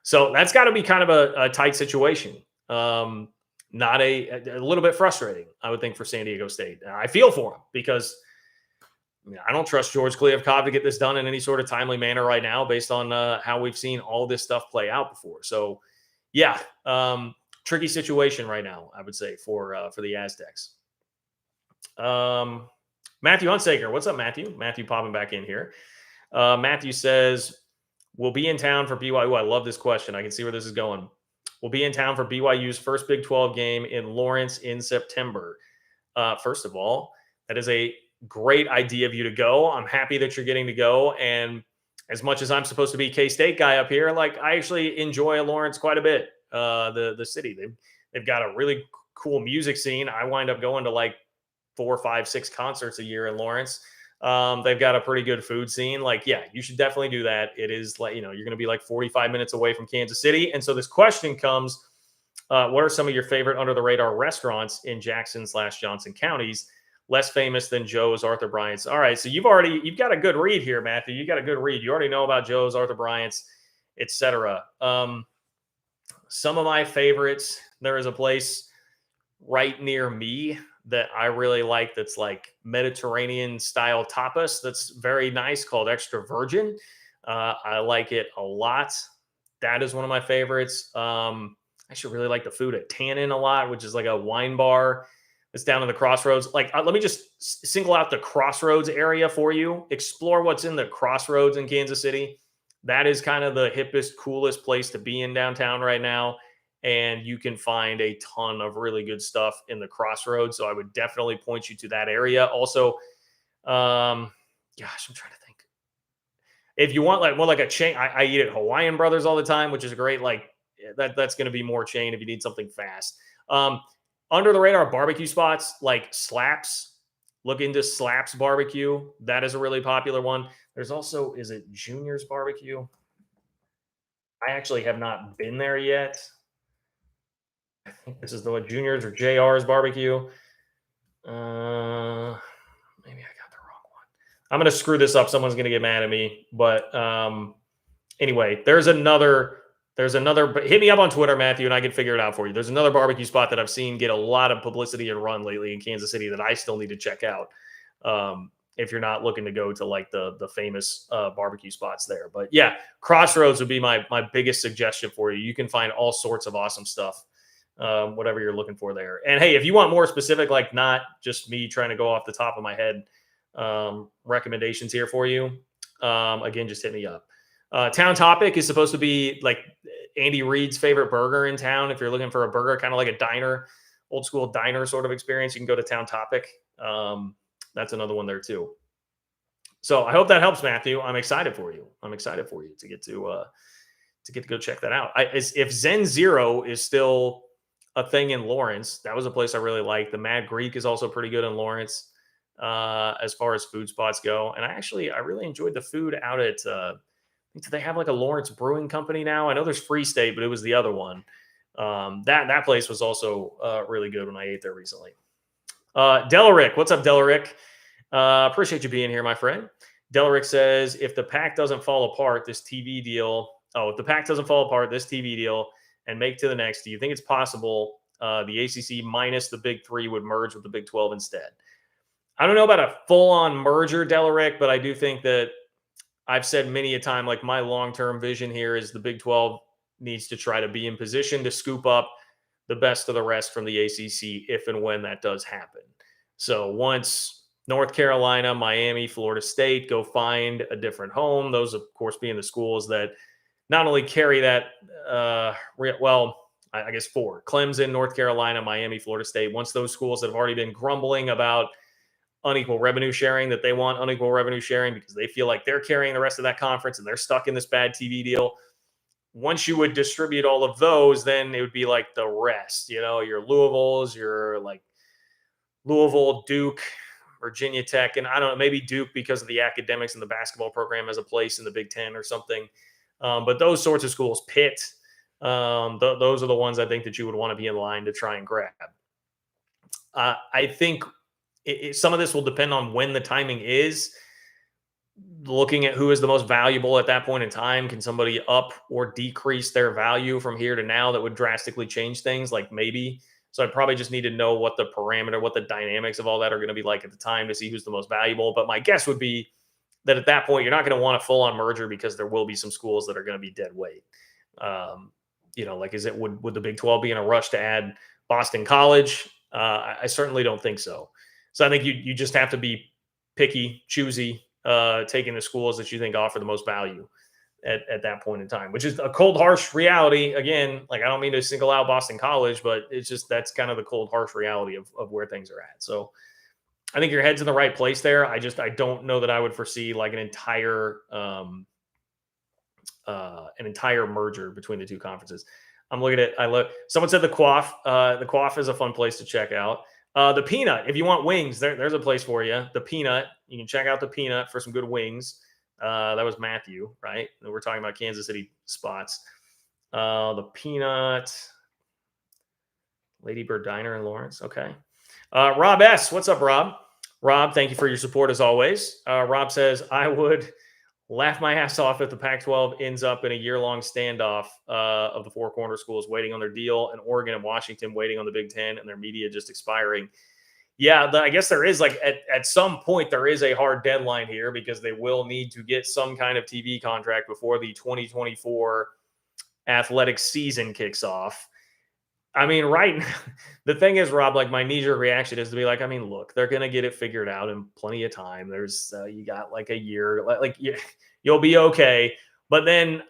So that's got to be kind of a tight situation. Not a little bit frustrating, I would think, for San Diego State. I feel for them because I don't trust George Kliavkoff to get this done in any sort of timely manner right now, based on how we've seen all this stuff play out before. So, yeah, tricky situation right now, I would say, for the Aztecs. Matthew Hunsaker, what's up, Matthew? Matthew popping back in here. Matthew says, we'll be in town for BYU. I love this question. I can see where this is going. We'll be in town for BYU's first Big 12 game in Lawrence in September. First of all, that is a great idea of you to go. I'm happy that you're getting to go. And as much as I'm supposed to be K-State guy up here, like, I actually enjoy Lawrence quite a bit. The city, they've got a really cool music scene. I wind up going to like 4, 5, 6 concerts a year in Lawrence. They've got a pretty good food scene. Like, yeah, you should definitely do that. It is like, you're going to be like 45 minutes away from Kansas City. And so this question comes, what are some of your favorite under the radar restaurants in Jackson/Johnson counties, less famous than Joe's, Arthur Bryant's? All right. So you've got a good read here, Matthew. You got a good read. You already know about Joe's, Arthur Bryant's, etc. Some of my favorites, there is a place right near me that I really like, that's like Mediterranean style tapas. That's very nice, called Extra Virgin. I like it a lot. That is one of my favorites. I actually really like the food at Tannin a lot, which is like a wine bar that's down in the Crossroads. Like, let me just single out the Crossroads area for you. Explore what's in the Crossroads in Kansas City. That is kind of the hippest, coolest place to be in downtown right now. And you can find a ton of really good stuff in the Crossroads. So I would definitely point you to that area. Also, I'm trying to think. If you want like more like a chain, I eat at Hawaiian Brothers all the time, which is a great, like, that's going to be more chain if you need something fast. Under the radar barbecue spots like Slaps. Look into Slaps Barbecue. That is a really popular one. There's also, is it Junior's Barbecue? I actually have not been there yet. I think this is the Junior's or JR's Barbecue. Maybe I got the wrong one. I'm going to screw this up. Someone's going to get mad at me. But anyway, there's another, but hit me up on Twitter, Matthew, and I can figure it out for you. There's another barbecue spot that I've seen get a lot of publicity and run lately in Kansas City that I still need to check out. If you're not looking to go to like the famous barbecue spots there. But yeah, Crossroads would be my biggest suggestion for you. You can find all sorts of awesome stuff, whatever you're looking for there. And hey, if you want more specific, like not just me trying to go off the top of my head, recommendations here for you, again, just hit me up. Town Topic is supposed to be like Andy Reid's favorite burger in town. If you're looking for a burger, kind of like a diner, old school diner sort of experience, you can go to Town Topic. That's another one there too. So I hope that helps, Matthew. I'm excited for you. I'm excited for you to get to go check that out. If Zen Zero is still a thing in Lawrence, that was a place I really liked. The Mad Greek is also pretty good in Lawrence as far as food spots go. And I really enjoyed the food out at. Do they have like a Lawrence Brewing Company now? I know there's Free State, but it was the other one. That place was also really good when I ate there recently. Delaric, what's up, Delaric? Appreciate you being here, my friend. Delaric says, if the pack doesn't fall apart, this TV deal. If the pack doesn't fall apart, this TV deal and make to the next, do you think it's possible the ACC minus the Big Three would merge with the Big 12 instead? I don't know about a full-on merger, Delaric, but I do think that I've said many a time, like my long-term vision here is the Big 12 needs to try to be in position to scoop up the best of the rest from the ACC if and when that does happen. So once North Carolina, Miami, Florida State go find a different home, those, of course, being the schools that not only carry that, I guess four, Clemson, North Carolina, Miami, Florida State. Once those schools that have already been grumbling about unequal revenue sharing, that they want unequal revenue sharing because they feel like they're carrying the rest of that conference and they're stuck in this bad TV deal. Once you would distribute all of those, then it would be like the rest, your Louisville's, your like Louisville, Duke, Virginia Tech, and I don't know, maybe Duke because of the academics and the basketball program has a place in the Big Ten or something. But those sorts of schools, Pitt, those are the ones I think that you would want to be in line to try and grab. I think some of this will depend on when the timing is. Looking at who is the most valuable at that point in time, can somebody up or decrease their value from here to now that would drastically change things? Like maybe. So I probably just need to know what the parameter, what the dynamics of all that are going to be like at the time to see who's the most valuable. But my guess would be that at that point, you're not going to want a full-on merger because there will be some schools that are going to be dead weight. Would the Big 12 be in a rush to add Boston College? I certainly don't think so. So I think you just have to be picky, choosy, taking the schools that you think offer the most value at that point in time, which is a cold, harsh reality. Again, like I don't mean to single out Boston College, but it's just that's kind of the cold, harsh reality of where things are at. So I think your head's in the right place there. I don't know that I would foresee like an entire merger between the two conferences. I'm looking at someone said the Quaff. The Quaff is a fun place to check out. The Peanut, if you want wings, there's a place for you. The Peanut, you can check out the Peanut for some good wings. That was Matthew, right? We're talking about Kansas City spots. The Peanut, Lady Bird Diner in Lawrence. Okay. Rob S. What's up, Rob? Rob, thank you for your support as always. Rob says, I would laugh my ass off if the Pac-12 ends up in a year-long standoff of the four corner schools waiting on their deal and Oregon and Washington waiting on the Big Ten and their media just expiring. Yeah, I guess there is like at some point there is a hard deadline here because they will need to get some kind of TV contract before the 2024 athletic season kicks off. I mean, right now, the thing is, Rob, like my knee-jerk reaction is to be like, I mean, look, they're going to get it figured out in plenty of time. There's, you got like a year, you'll be okay. But then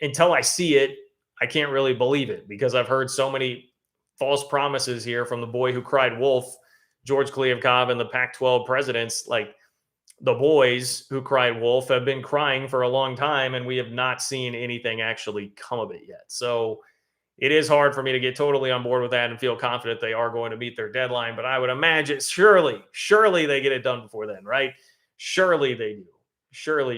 until I see it, I can't really believe it because I've heard so many false promises here from the boy who cried wolf, George Kliavkov, and the Pac-12 presidents. Like the boys who cried wolf have been crying for a long time, and we have not seen anything actually come of it yet. So it is hard for me to get totally on board with that and feel confident they are going to meet their deadline. But I would imagine surely they get it done before then, right? Surely they do. Surely.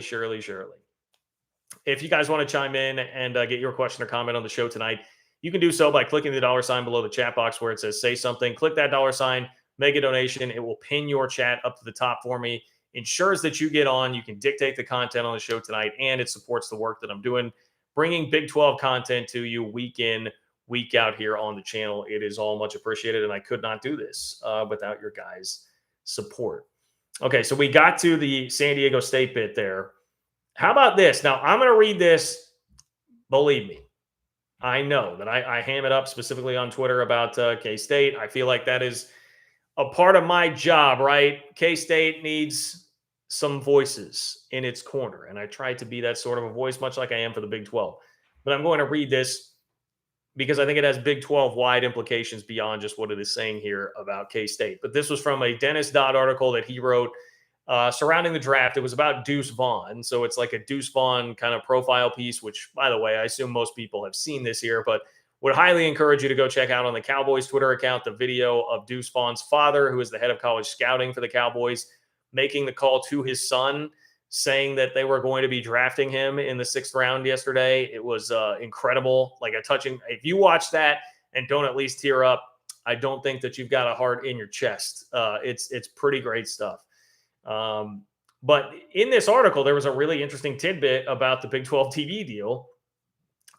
If you guys want to chime in and get your question or comment on the show tonight, you can do so by clicking the $ below the chat box where it says say something. Click that $, make a donation. It will pin your chat up to the top for me. Ensures that you get on. You can dictate the content on the show tonight, and it supports the work that I'm doing, bringing Big 12 content to you week in, week out here on the channel. It is all much appreciated, and I could not do this without your guys' support. Okay, so we got to the San Diego State bit there. How about this? Now, I'm going to read this. Believe me, I know that I ham it up specifically on Twitter about K-State. I feel like that is a part of my job, right? K-State needs some voices in its corner, and I try to be that sort of a voice, much like I am for the Big 12. But I'm going to read this because I think it has Big 12 wide implications beyond just what it is saying here about K-State. But this was from a Dennis Dodd article that he wrote surrounding the draft. It was about Deuce Vaughn. So it's like a Deuce Vaughn kind of profile piece, which, by the way, I assume most people have seen this here, but would highly encourage you to go check out on the Cowboys Twitter account the video of Deuce Vaughn's father, who is the head of college scouting for the Cowboys, making the call to his son, saying that they were going to be drafting him in the 6th round yesterday. It was incredible, like a touching. If you watch that and don't at least tear up, I don't think that you've got a heart in your chest. It's pretty great stuff. But in this article, there was a really interesting tidbit about the Big 12 TV deal.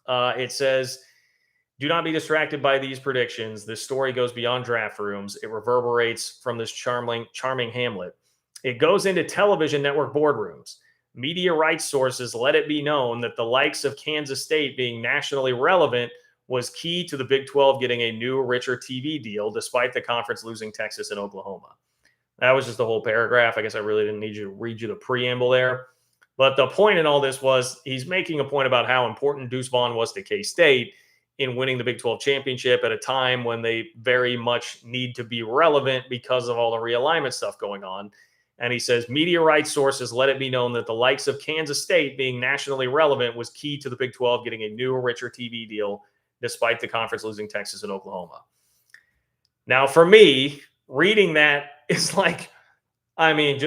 It says, do not be distracted by these predictions. This story goes beyond draft rooms. It reverberates from this charming hamlet. It goes into television network boardrooms. Media rights sources let it be known that the likes of Kansas State being nationally relevant was key to the Big 12 getting a new, richer TV deal, despite the conference losing Texas and Oklahoma. That was just the whole paragraph. I guess I really didn't need you to read you the preamble there. But the point in all this was he's making a point about how important Deuce Vaughn was to K-State in winning the Big 12 championship at a time when they very much need to be relevant because of all the realignment stuff going on. And he says, media rights sources let it be known that the likes of Kansas State being nationally relevant was key to the Big 12 getting a new, richer TV deal, despite the conference losing Texas and Oklahoma. Now, for me, reading that is like, I mean,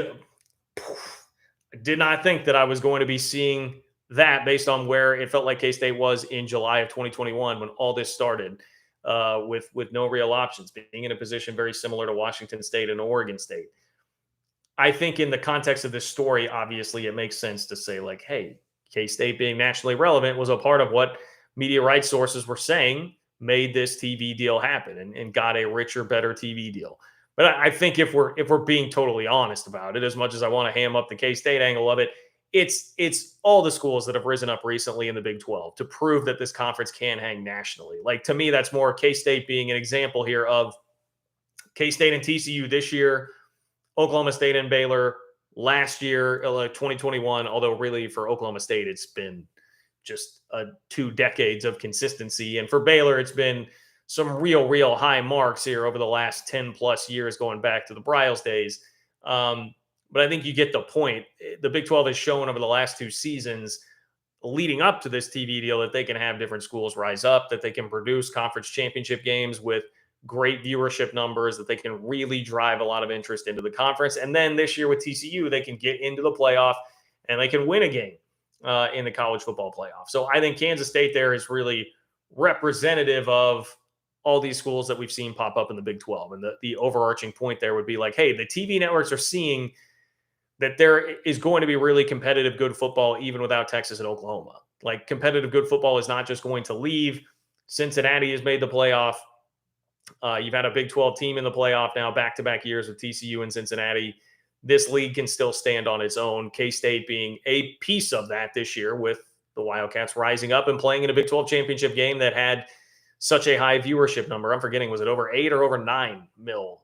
I did not think that I was going to be seeing that based on where it felt like K-State was in July of 2021 when all this started, with no real options, being in a position very similar to Washington State and Oregon State. I think in the context of this story, obviously it makes sense to say like, hey, K-State being nationally relevant was a part of what media rights sources were saying made this TV deal happen and got a richer, better TV deal. But I think if we're being totally honest about it, as much as I want to ham up the K-State angle of it, it's all the schools that have risen up recently in the Big 12 to prove that this conference can hang nationally. Like, to me, that's more K-State being an example here of K-State and TCU this year, Oklahoma State and Baylor last year, 2021, although really for Oklahoma State, it's been just 2 decades of consistency. And for Baylor, it's been some real high marks here over the last 10 plus years, going back to the Bryles days. But I think you get the point. The Big 12 has shown over the last 2 seasons leading up to this TV deal that they can have different schools rise up, that they can produce conference championship games with great viewership numbers, that they can really drive a lot of interest into the conference. And then this year with TCU, they can get into the playoff and they can win a game in the college football playoff. So I think Kansas State there is really representative of all these schools that we've seen pop up in the Big 12. And the overarching point there would be like, hey, the TV networks are seeing that there is going to be really competitive, good football, even without Texas and Oklahoma. Like, competitive, good football is not just going to leave. Cincinnati has made the playoff. You've had a Big 12 team in the playoff now, back-to-back years with TCU and Cincinnati. This league can still stand on its own. K-State being a piece of that this year, with the Wildcats rising up and playing in a Big 12 championship game that had such a high viewership number. I'm forgetting, was it over 8 or over 9 mil?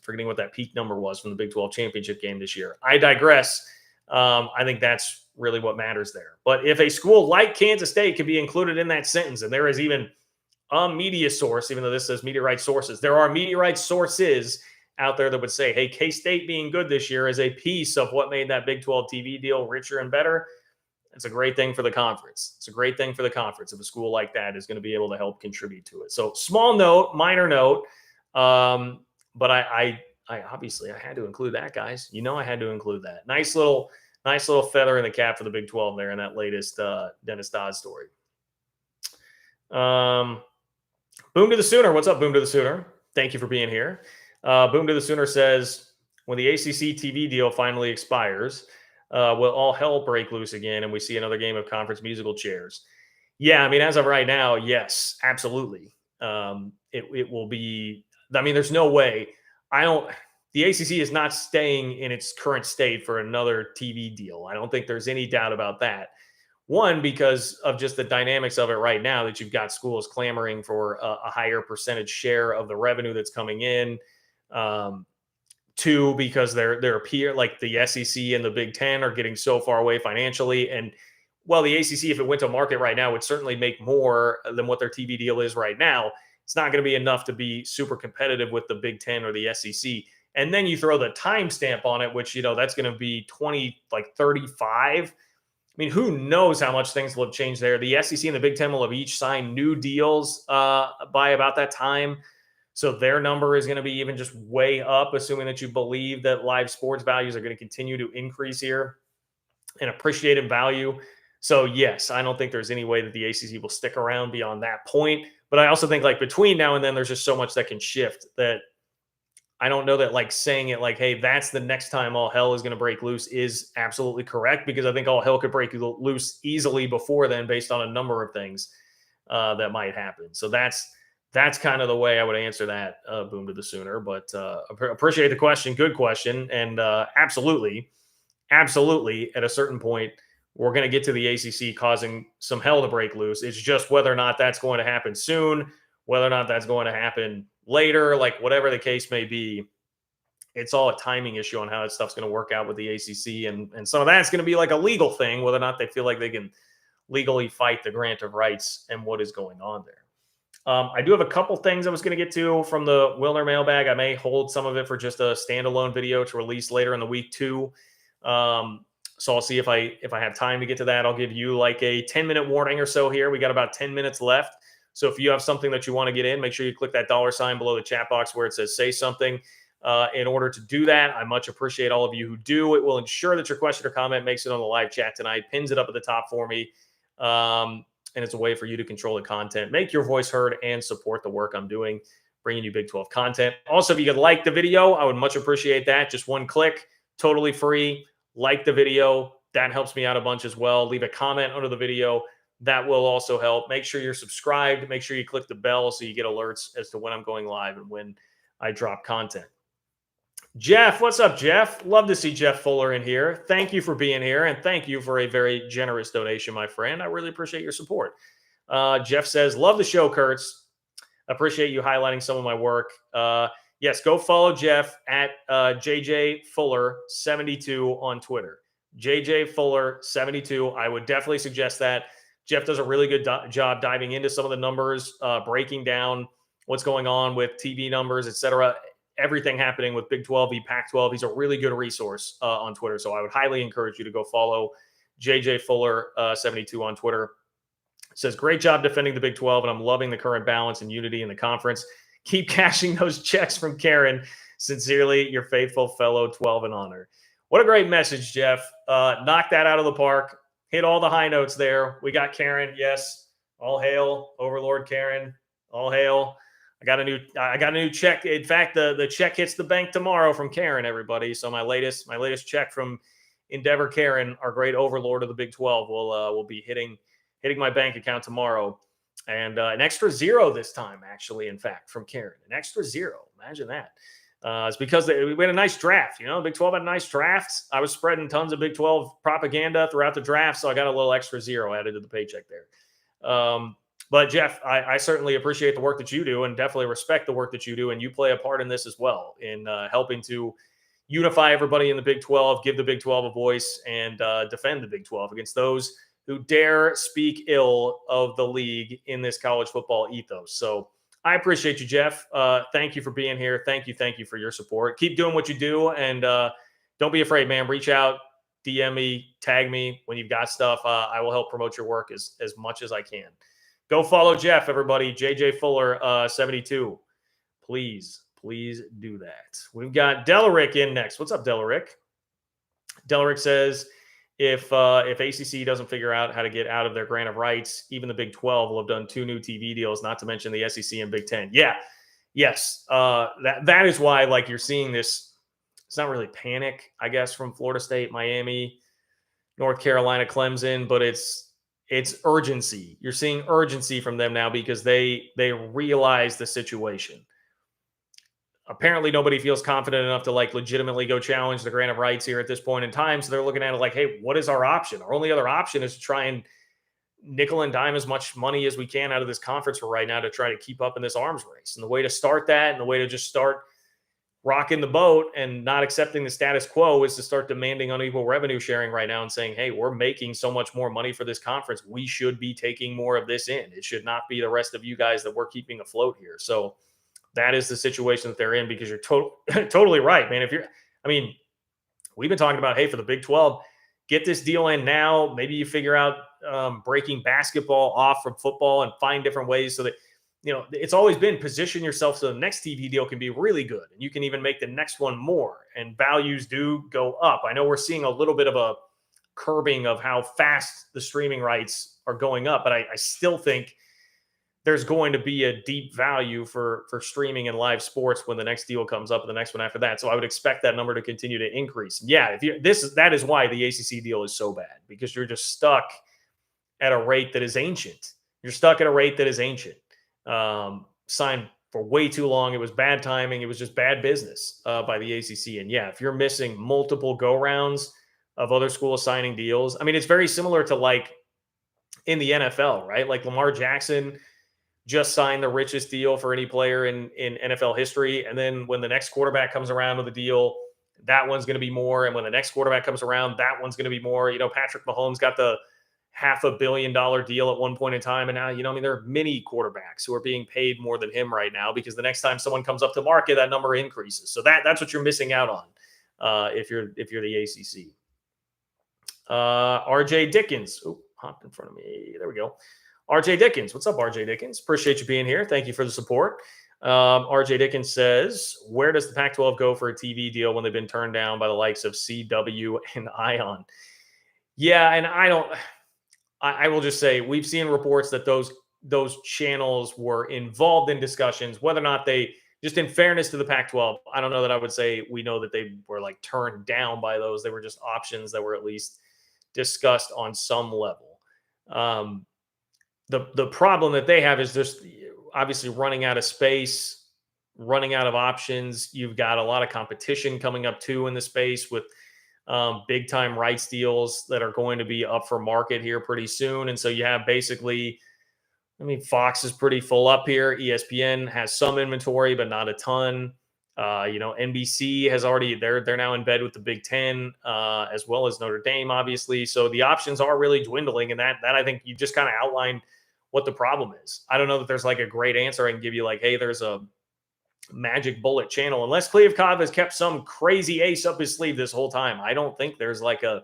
Forgetting what that peak number was from the Big 12 championship game this year. I digress. I think that's really what matters there. But if a school like Kansas State could be included in that sentence, and there is even a media source, even though this says media rights sources, there are media rights sources out there that would say, hey, K-State being good this year is a piece of what made that Big 12 TV deal richer and better. It's a great thing for the conference. It's a great thing for the conference if a school like that is going to be able to help contribute to it. So, small note, minor note, but I obviously I had to include that, guys. You know I had to include that. Nice little feather in the cap for the Big 12 there in that latest Dennis Dodd story. Boom to the Sooner. What's up, Boom to the Sooner? Thank you for being here. Boom to the Sooner says, when the ACC TV deal finally expires, will all hell break loose again and we see another game of conference musical chairs? Yeah, I mean, as of right now, yes, absolutely. It will be. I mean, there's no way. The ACC is not staying in its current state for another TV deal. I don't think there's any doubt about that. One, because of just the dynamics of it right now, that you've got schools clamoring for a higher percentage share of the revenue that's coming in. 2, because their peer, like the SEC and the Big Ten, are getting so far away financially. And well, the ACC, if it went to market right now, would certainly make more than what their TV deal is right now. It's not going to be enough to be super competitive with the Big Ten or the SEC. And then you throw the timestamp on it, which, that's going to be 35. I mean, who knows how much things will have changed there. The SEC and the Big Ten will have each signed new deals by about that time. So their number is going to be even just way up, assuming that you believe that live sports values are going to continue to increase here and appreciate in value. So, yes, I don't think there's any way that the ACC will stick around beyond that point. But I also think between now and then, there's just so much that can shift that I don't know that saying it hey, that's the next time all hell is going to break loose is absolutely correct, because I think all hell could break loose easily before then based on a number of things that might happen. So that's kind of the way I would answer that, Boom to the Sooner. But appreciate the question. Good question. And absolutely, at a certain point, we're going to get to the ACC causing some hell to break loose. It's just whether or not that's going to happen soon, whether or not that's going to happen later, whatever the case may be. It's all a timing issue on how that stuff's going to work out with the ACC. And some of that's going to be a legal thing, whether or not they feel like they can legally fight the grant of rights and what is going on there. I do have a couple things I was going to get to from the Wilner mailbag. I may hold some of it for just a standalone video to release later in the week too. So I'll see if I have time to get to that. I'll give you a 10-minute warning or so here. We got about 10 minutes left. So if you have something that you want to get in, make sure you click that $ below the chat box where it says say something. In order to do that, I much appreciate all of you who do. It will ensure that your question or comment makes it on the live chat tonight, pins it up at the top for me. And it's a way for you to control the content, make your voice heard, and support the work I'm doing, bringing you Big 12 content. Also, if you could like the video, I would much appreciate that. Just one click, totally free. Like the video. That helps me out a bunch as well. Leave a comment under the video. That will also help. Make sure you're subscribed. Make sure you click the bell so you get alerts as to when I'm going live and when I drop content. Jeff, what's up, Jeff? Love to see Jeff Fuller in here. Thank you for being here, and thank you for a very generous donation, my friend. I really appreciate your support. Jeff says, love the show, Kurtz. Appreciate you highlighting some of my work. Yes, go follow Jeff at JJ Fuller 72 on Twitter. JJ Fuller 72. I would definitely suggest that. Jeff does a really good job diving into some of the numbers, breaking down what's going on with TV numbers, etc. Everything happening with Big 12 v Pac-12. He's a really good resource on Twitter. So I would highly encourage you to go follow JJ Fuller 72 on Twitter. It says, great job defending the Big 12, and I'm loving the current balance and unity in the conference. Keep cashing those checks from Karen. Sincerely, your faithful fellow 12 and honor. What a great message, Jeff. Knock that out of the park. Hit all the high notes there. We got Karen. Yes. All hail, Overlord Karen. All hail. I got a new check. In fact, the check hits the bank tomorrow from Karen, everybody. So my latest check from Endeavor Karen, our great overlord of the Big 12, will be hitting my bank account tomorrow. And an extra zero this time, actually, in fact, from Karen. An extra zero. Imagine that. It's because we had a nice draft. Big 12 had nice drafts. I was spreading tons of Big 12 propaganda throughout the draft, so I got a little extra zero added to the paycheck there. But, Jeff, I certainly appreciate the work that you do and definitely respect the work that you do, and you play a part in this as well, in helping to unify everybody in the Big 12, give the Big 12 a voice, and defend the Big 12 against those who dare speak ill of the league in this college football ethos. So I appreciate you, Jeff. Thank you for being here. Thank you for your support. Keep doing what you do, and don't be afraid, man. Reach out, DM me, tag me when you've got stuff. I will help promote your work as much as I can. Go follow Jeff, everybody. JJ Fuller 72. Please do that. We've got Delarick in next. What's up, Delarick? Delarick says, if ACC doesn't figure out how to get out of their grant of rights, even the Big 12 will have done 2 new TV deals, not to mention the SEC and Big 10. Yeah. Yes. That is why, you're seeing this. It's not really panic, I guess, from Florida State, Miami, North Carolina, Clemson, but it's urgency. You're seeing urgency from them now because they realize the situation. Apparently nobody feels confident enough to legitimately go challenge the grant of rights here at this point in time. So they're looking at it hey, what is our option? Our only other option is to try and nickel and dime as much money as we can out of this conference for right now to try to keep up in this arms race. And the way to start that, and the way to just start rocking the boat and not accepting the status quo is to start demanding unequal revenue sharing right now and saying, hey, we're making so much more money for this conference. We should be taking more of this in. It should not be the rest of you guys that we're keeping afloat here. So that is the situation that they're in, because you're totally right, man. I mean, we've been talking about, hey, for the Big 12, get this deal in now. Maybe you figure out breaking basketball off from football and find different ways so that, it's always been position yourself so the next TV deal can be really good and you can even make the next one more, and values do go up. I know we're seeing a little bit of a curbing of how fast the streaming rights are going up, but I still think there's going to be a deep value for streaming and live sports when the next deal comes up and the next one after that. So I would expect that number to continue to increase. Yeah, that is why the ACC deal is so bad, because you're just stuck at a rate that is ancient. You're stuck at a rate that is ancient. Signed for way too long. It was bad timing. It was just bad business by the ACC. And yeah, if you're missing multiple go rounds of other schools signing deals, I mean, it's very similar to like in the NFL, right? Like Lamar Jackson just signed the richest deal for any player in NFL history. And then when the next quarterback comes around with a deal, that one's going to be more. And when the next quarterback comes around, that one's going to be more. Patrick Mahomes got the $500 million deal at one point in time. And now, there are many quarterbacks who are being paid more than him right now, because the next time someone comes up to market, that number increases. So that's what you're missing out on if you're the ACC. RJ Dickens. Oh, hopped in front of me. There we go. RJ Dickens. What's up, RJ Dickens? Appreciate you being here. Thank you for the support. RJ Dickens says, where does the Pac-12 go for a TV deal when they've been turned down by the likes of CW and Ion? Yeah, and I will just say we've seen reports that those channels were involved in discussions, whether or not they, just in fairness to the Pac-12, I don't know that I would say we know that they were like turned down by those. They were just options that were at least discussed on some level. The problem that they have is just obviously running out of space, running out of options. You've got a lot of competition coming up too in the space with big time rights deals that are going to be up for market here pretty soon. And so you have basically, Fox is pretty full up here. ESPN has some inventory, but not a ton. NBC has already, they're now in bed with the Big Ten, as well as Notre Dame, obviously. So the options are really dwindling. And that I think you just kind of outlined what the problem is. I don't know that there's like a great answer I can give you, like, hey, there's a magic bullet channel, unless Kliavkov has kept some crazy ace up his sleeve this whole time. I don't think there's like a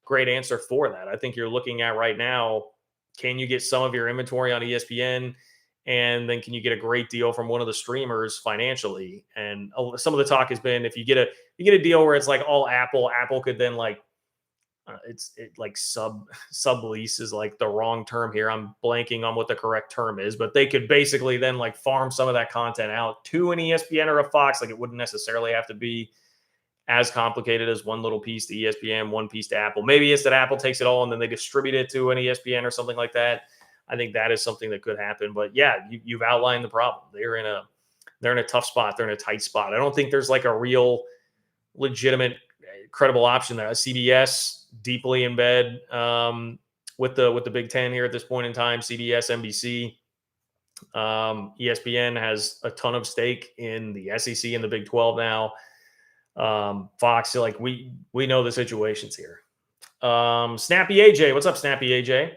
great answer for that. I think you're looking at right now, can you get some of your inventory on ESPN, and then can you get a great deal from one of the streamers financially? And some of the talk has been, if you get a deal where it's like all Apple could then like like sublease is like the wrong term here. I'm blanking on what the correct term is, but they could basically then like farm some of that content out to an ESPN or a Fox. Like, it wouldn't necessarily have to be as complicated as one little piece to ESPN, one piece to Apple. Maybe it's that Apple takes it all and then they distribute it to an ESPN or something like that. I think that is something that could happen. But yeah, you've outlined the problem. They're in a tough spot. They're in a tight spot. I don't think there's like a real legitimate credible option there. CBS deeply in bed with the Big Ten here at this point in time. CBS, NBC, ESPN has a ton of stake in the SEC and the Big 12 now. Fox, like we know the situations here. Snappy AJ, what's up, Snappy AJ?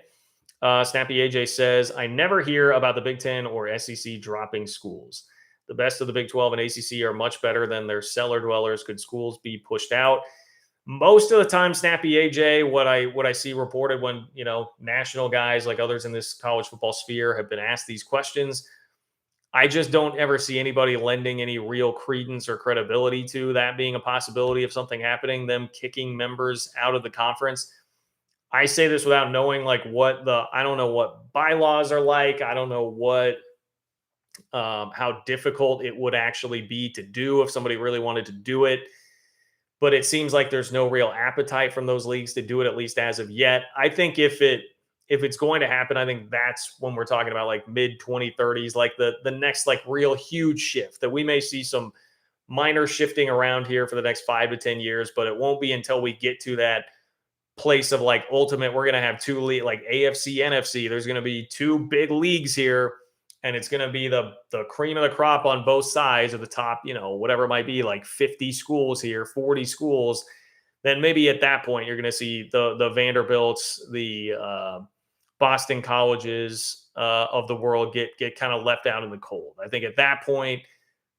Snappy AJ says, I never hear about the Big Ten or SEC dropping schools. The best of the Big 12 and ACC are much better than their cellar dwellers. Could schools be pushed out? Most of the time, Snappy AJ, what I see reported when, national guys like others in this college football sphere have been asked these questions, I just don't ever see anybody lending any real credence or credibility to that being a possibility of something happening, them kicking members out of the conference. I say this without knowing like I don't know what bylaws are like. I don't know how difficult it would actually be to do if somebody really wanted to do it. But it seems like there's no real appetite from those leagues to do it, at least as of yet. I think if it's going to happen, I think that's when we're talking about like mid 2030s, like the next like real huge shift that we may see some minor shifting around here for the next 5 to 10 years, but it won't be until we get to that place of like ultimate, we're going to have two league, like AFC, NFC. There's going to be two big leagues here. and it's going to be the cream of the crop on both sides of the top, whatever it might be, like 50 schools here, 40 schools, then maybe at that point you're going to see the Vanderbilts, the Boston colleges of the world get kind of left out in the cold. I think at that point,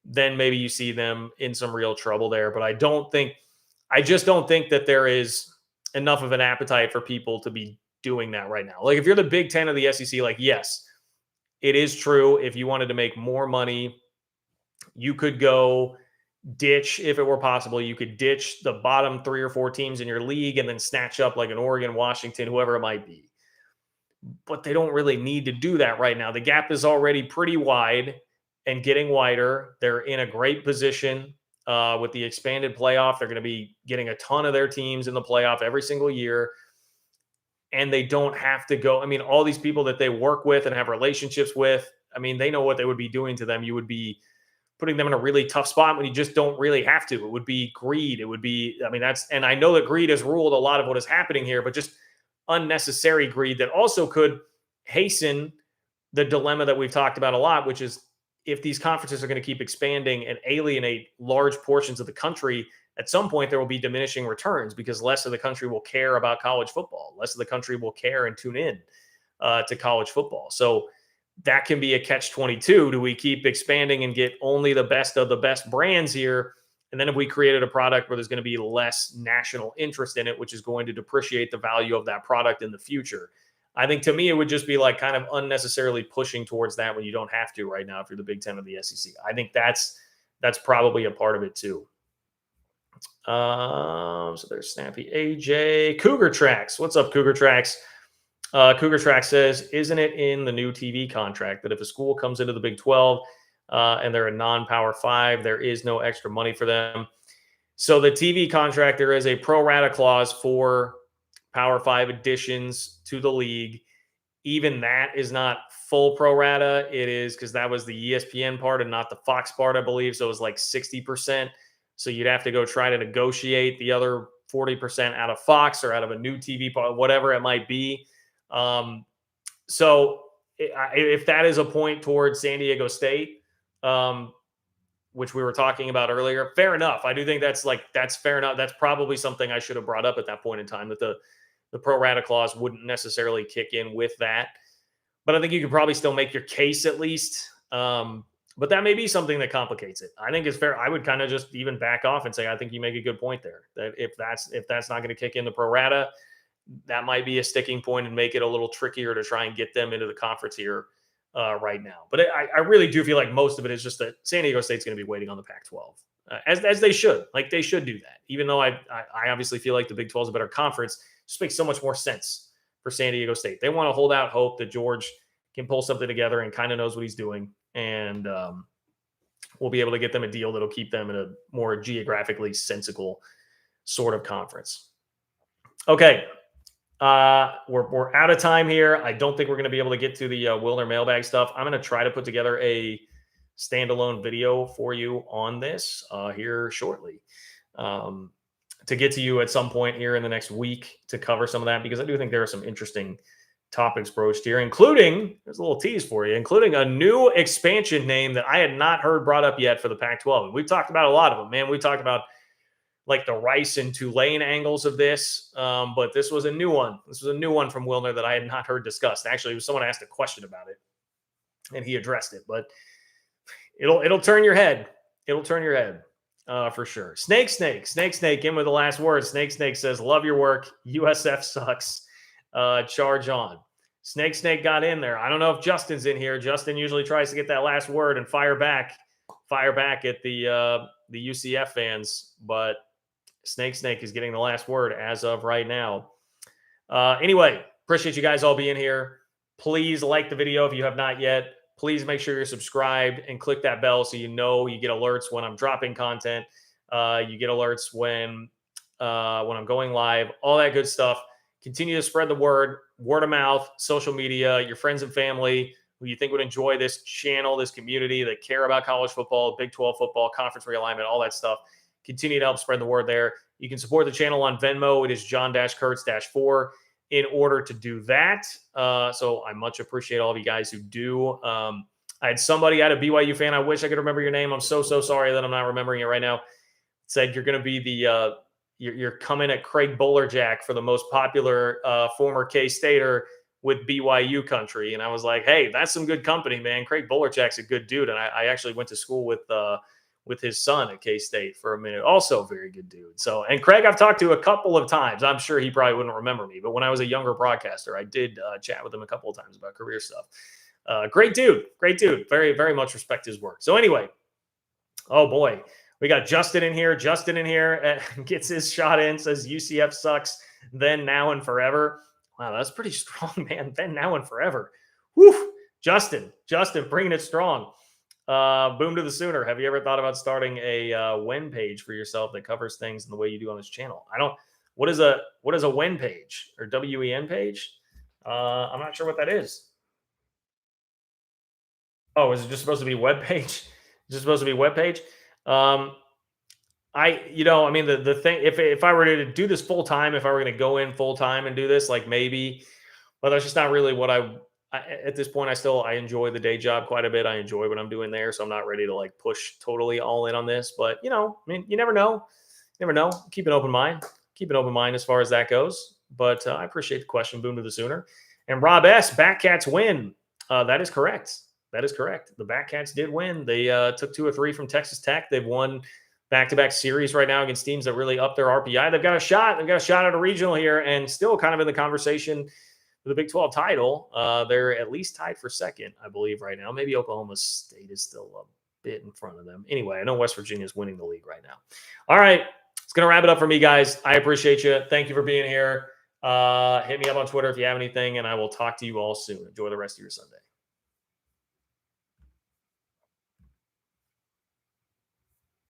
then maybe you see them in some real trouble there. But I just don't think that there is enough of an appetite for people to be doing that right now. Like if you're the Big Ten of the SEC, like, yes, it is true. If you wanted to make more money, you could go ditch, if it were possible, you could ditch the bottom 3 or 4 teams in your league and then snatch up like an Oregon, Washington, whoever it might be. But they don't really need to do that right now. The gap is already pretty wide and getting wider. They're in a great position with the expanded playoff. They're going to be getting a ton of their teams in the playoff every single year. And they don't have to go. I mean, all these people that they work with and have relationships with, I mean, they know what they would be doing to them. You would be putting them in a really tough spot when you just don't really have to. It would be greed. It would be, I mean, and I know that greed has ruled a lot of what is happening here, but just unnecessary greed that also could hasten the dilemma that we've talked about a lot, which is if these conferences are going to keep expanding and alienate large portions of the country, at some point there will be diminishing returns because less of the country will care about college football. Less of the country will care and tune in to college football. So that can be a catch-22. Do we keep expanding and get only the best of the best brands here? And then if we created a product where there's going to be less national interest in it, which is going to depreciate the value of that product in the future. I think to me, it would just be like kind of unnecessarily pushing towards that when you don't have to right now if you're the Big Ten of the SEC. I think that's probably a part of it too. So there's Snappy AJ. Cougar Tracks. What's up, Cougar Tracks? Cougar Tracks says, isn't it in the new TV contract that if a school comes into the Big 12 and they're a non-Power 5, there is no extra money for them? So the TV contract, there is a pro rata clause for Power 5 additions to the league. Even that is not full pro rata. It is because that was the ESPN part and not the Fox part, I believe. So it was like 60%. So you'd have to go try to negotiate the other 40% out of Fox or out of a new TV part, whatever it might be. So if that is a point towards San Diego State, which we were talking about earlier, fair enough. I do think that's fair enough. That's probably something I should have brought up at that point in time, that the pro rata clause wouldn't necessarily kick in with that. But I think you could probably still make your case at least. But that may be something that complicates it. I think it's fair. I would kind of just even back off and say, I think you make a good point there, that if that's not going to kick in the pro rata, that might be a sticking point and make it a little trickier to try and get them into the conference here right now. But I really do feel like most of it is just that San Diego State's going to be waiting on the Pac-12, as they should. Like, they should do that. Even though I obviously feel like the Big 12 is a better conference, it just makes so much more sense for San Diego State. They want to hold out hope that George can pull something together and kind of knows what he's doing. And we'll be able to get them a deal that'll keep them in a more geographically sensible sort of conference. Okay. We're out of time here. I don't think we're going to be able to get to the Wilner mailbag stuff. I'm going to try to put together a standalone video for you on this here shortly to get to you at some point here in the next week to cover some of that, because I do think there are some interesting topics broached here, including, there's a little tease for you, including a new expansion name that I had not heard brought up yet for the Pac-12. We've talked about a lot of them, man. We talked about like the Rice and Tulane angles of this, but this was a new one. This was a new one from Wilner that I had not heard discussed. Actually, it was someone asked a question about it, and he addressed it. But it'll turn your head. It'll turn your head for sure. Snake in with the last word. Snake says, "Love your work. USF sucks. Charge on." Snake got in there. I don't know if Justin's in here. Justin usually tries to get that last word and fire back at the UCF fans, but Snake is getting the last word as of right now. Anyway, appreciate you guys all being here. Please like the video if you have not yet. Please make sure you're subscribed and click that bell so you get alerts when I'm dropping content. You get alerts when I'm going live, all that good stuff. Continue to spread the word of mouth, social media, your friends and family who you think would enjoy this channel, this community that care about college football, Big 12 football, conference realignment, all that stuff. Continue to help spread the word there. You can support the channel on Venmo. It is John-Kurtz-4 in order to do that. So I much appreciate all of you guys who do. I had somebody, I had a BYU fan. I wish I could remember your name. I'm so sorry that I'm not remembering it right now. Said you're going to be the you're coming at Craig Bolerjack for the most popular former K-Stater with BYU country. And I was like, hey, that's some good company, man. Craig Bolerjack's a good dude. And I actually went to school with his son at K-State for a minute. Also very good dude. So, and Craig, I've talked to a couple of times. I'm sure he probably wouldn't remember me, but when I was a younger broadcaster, I did chat with him a couple of times about career stuff. Great dude. Very, very much respect his work. So anyway, oh boy, we got Justin in here. Gets his shot in, says UCF sucks then, now, and forever. Wow, that's pretty strong, man. Then, now, and forever. Whew. Justin, bringing it strong. Boom to the Sooner. Have you ever thought about starting a when page for yourself that covers things in the way you do on this channel? What is a when page or WEN page? I'm not sure what that is. Oh, is it just supposed to be web page? Just supposed to be web page? The thing, if I were to do this full time, if I were going to go in full time and do this, like maybe, but that's just not really what I at this point. I enjoy the day job quite a bit. I enjoy what I'm doing there. So I'm not ready to like push totally all in on this, but you never know. Keep an open mind as far as that goes. But I appreciate the question. Boom to the Sooner. And Rob S, Batcats win. That is correct. The Batcats did win. They took 2 or 3 from Texas Tech. They've won back-to-back series right now against teams that really up their RPI. They've got a shot at a regional here, and still kind of in the conversation for the Big 12 title. They're at least tied for second, I believe, right now. Maybe Oklahoma State is still a bit in front of them. Anyway, I know West Virginia is winning the league right now. All right, it's going to wrap it up for me, guys. I appreciate you. Thank you for being here. Hit me up on Twitter if you have anything, and I will talk to you all soon. Enjoy the rest of your Sunday.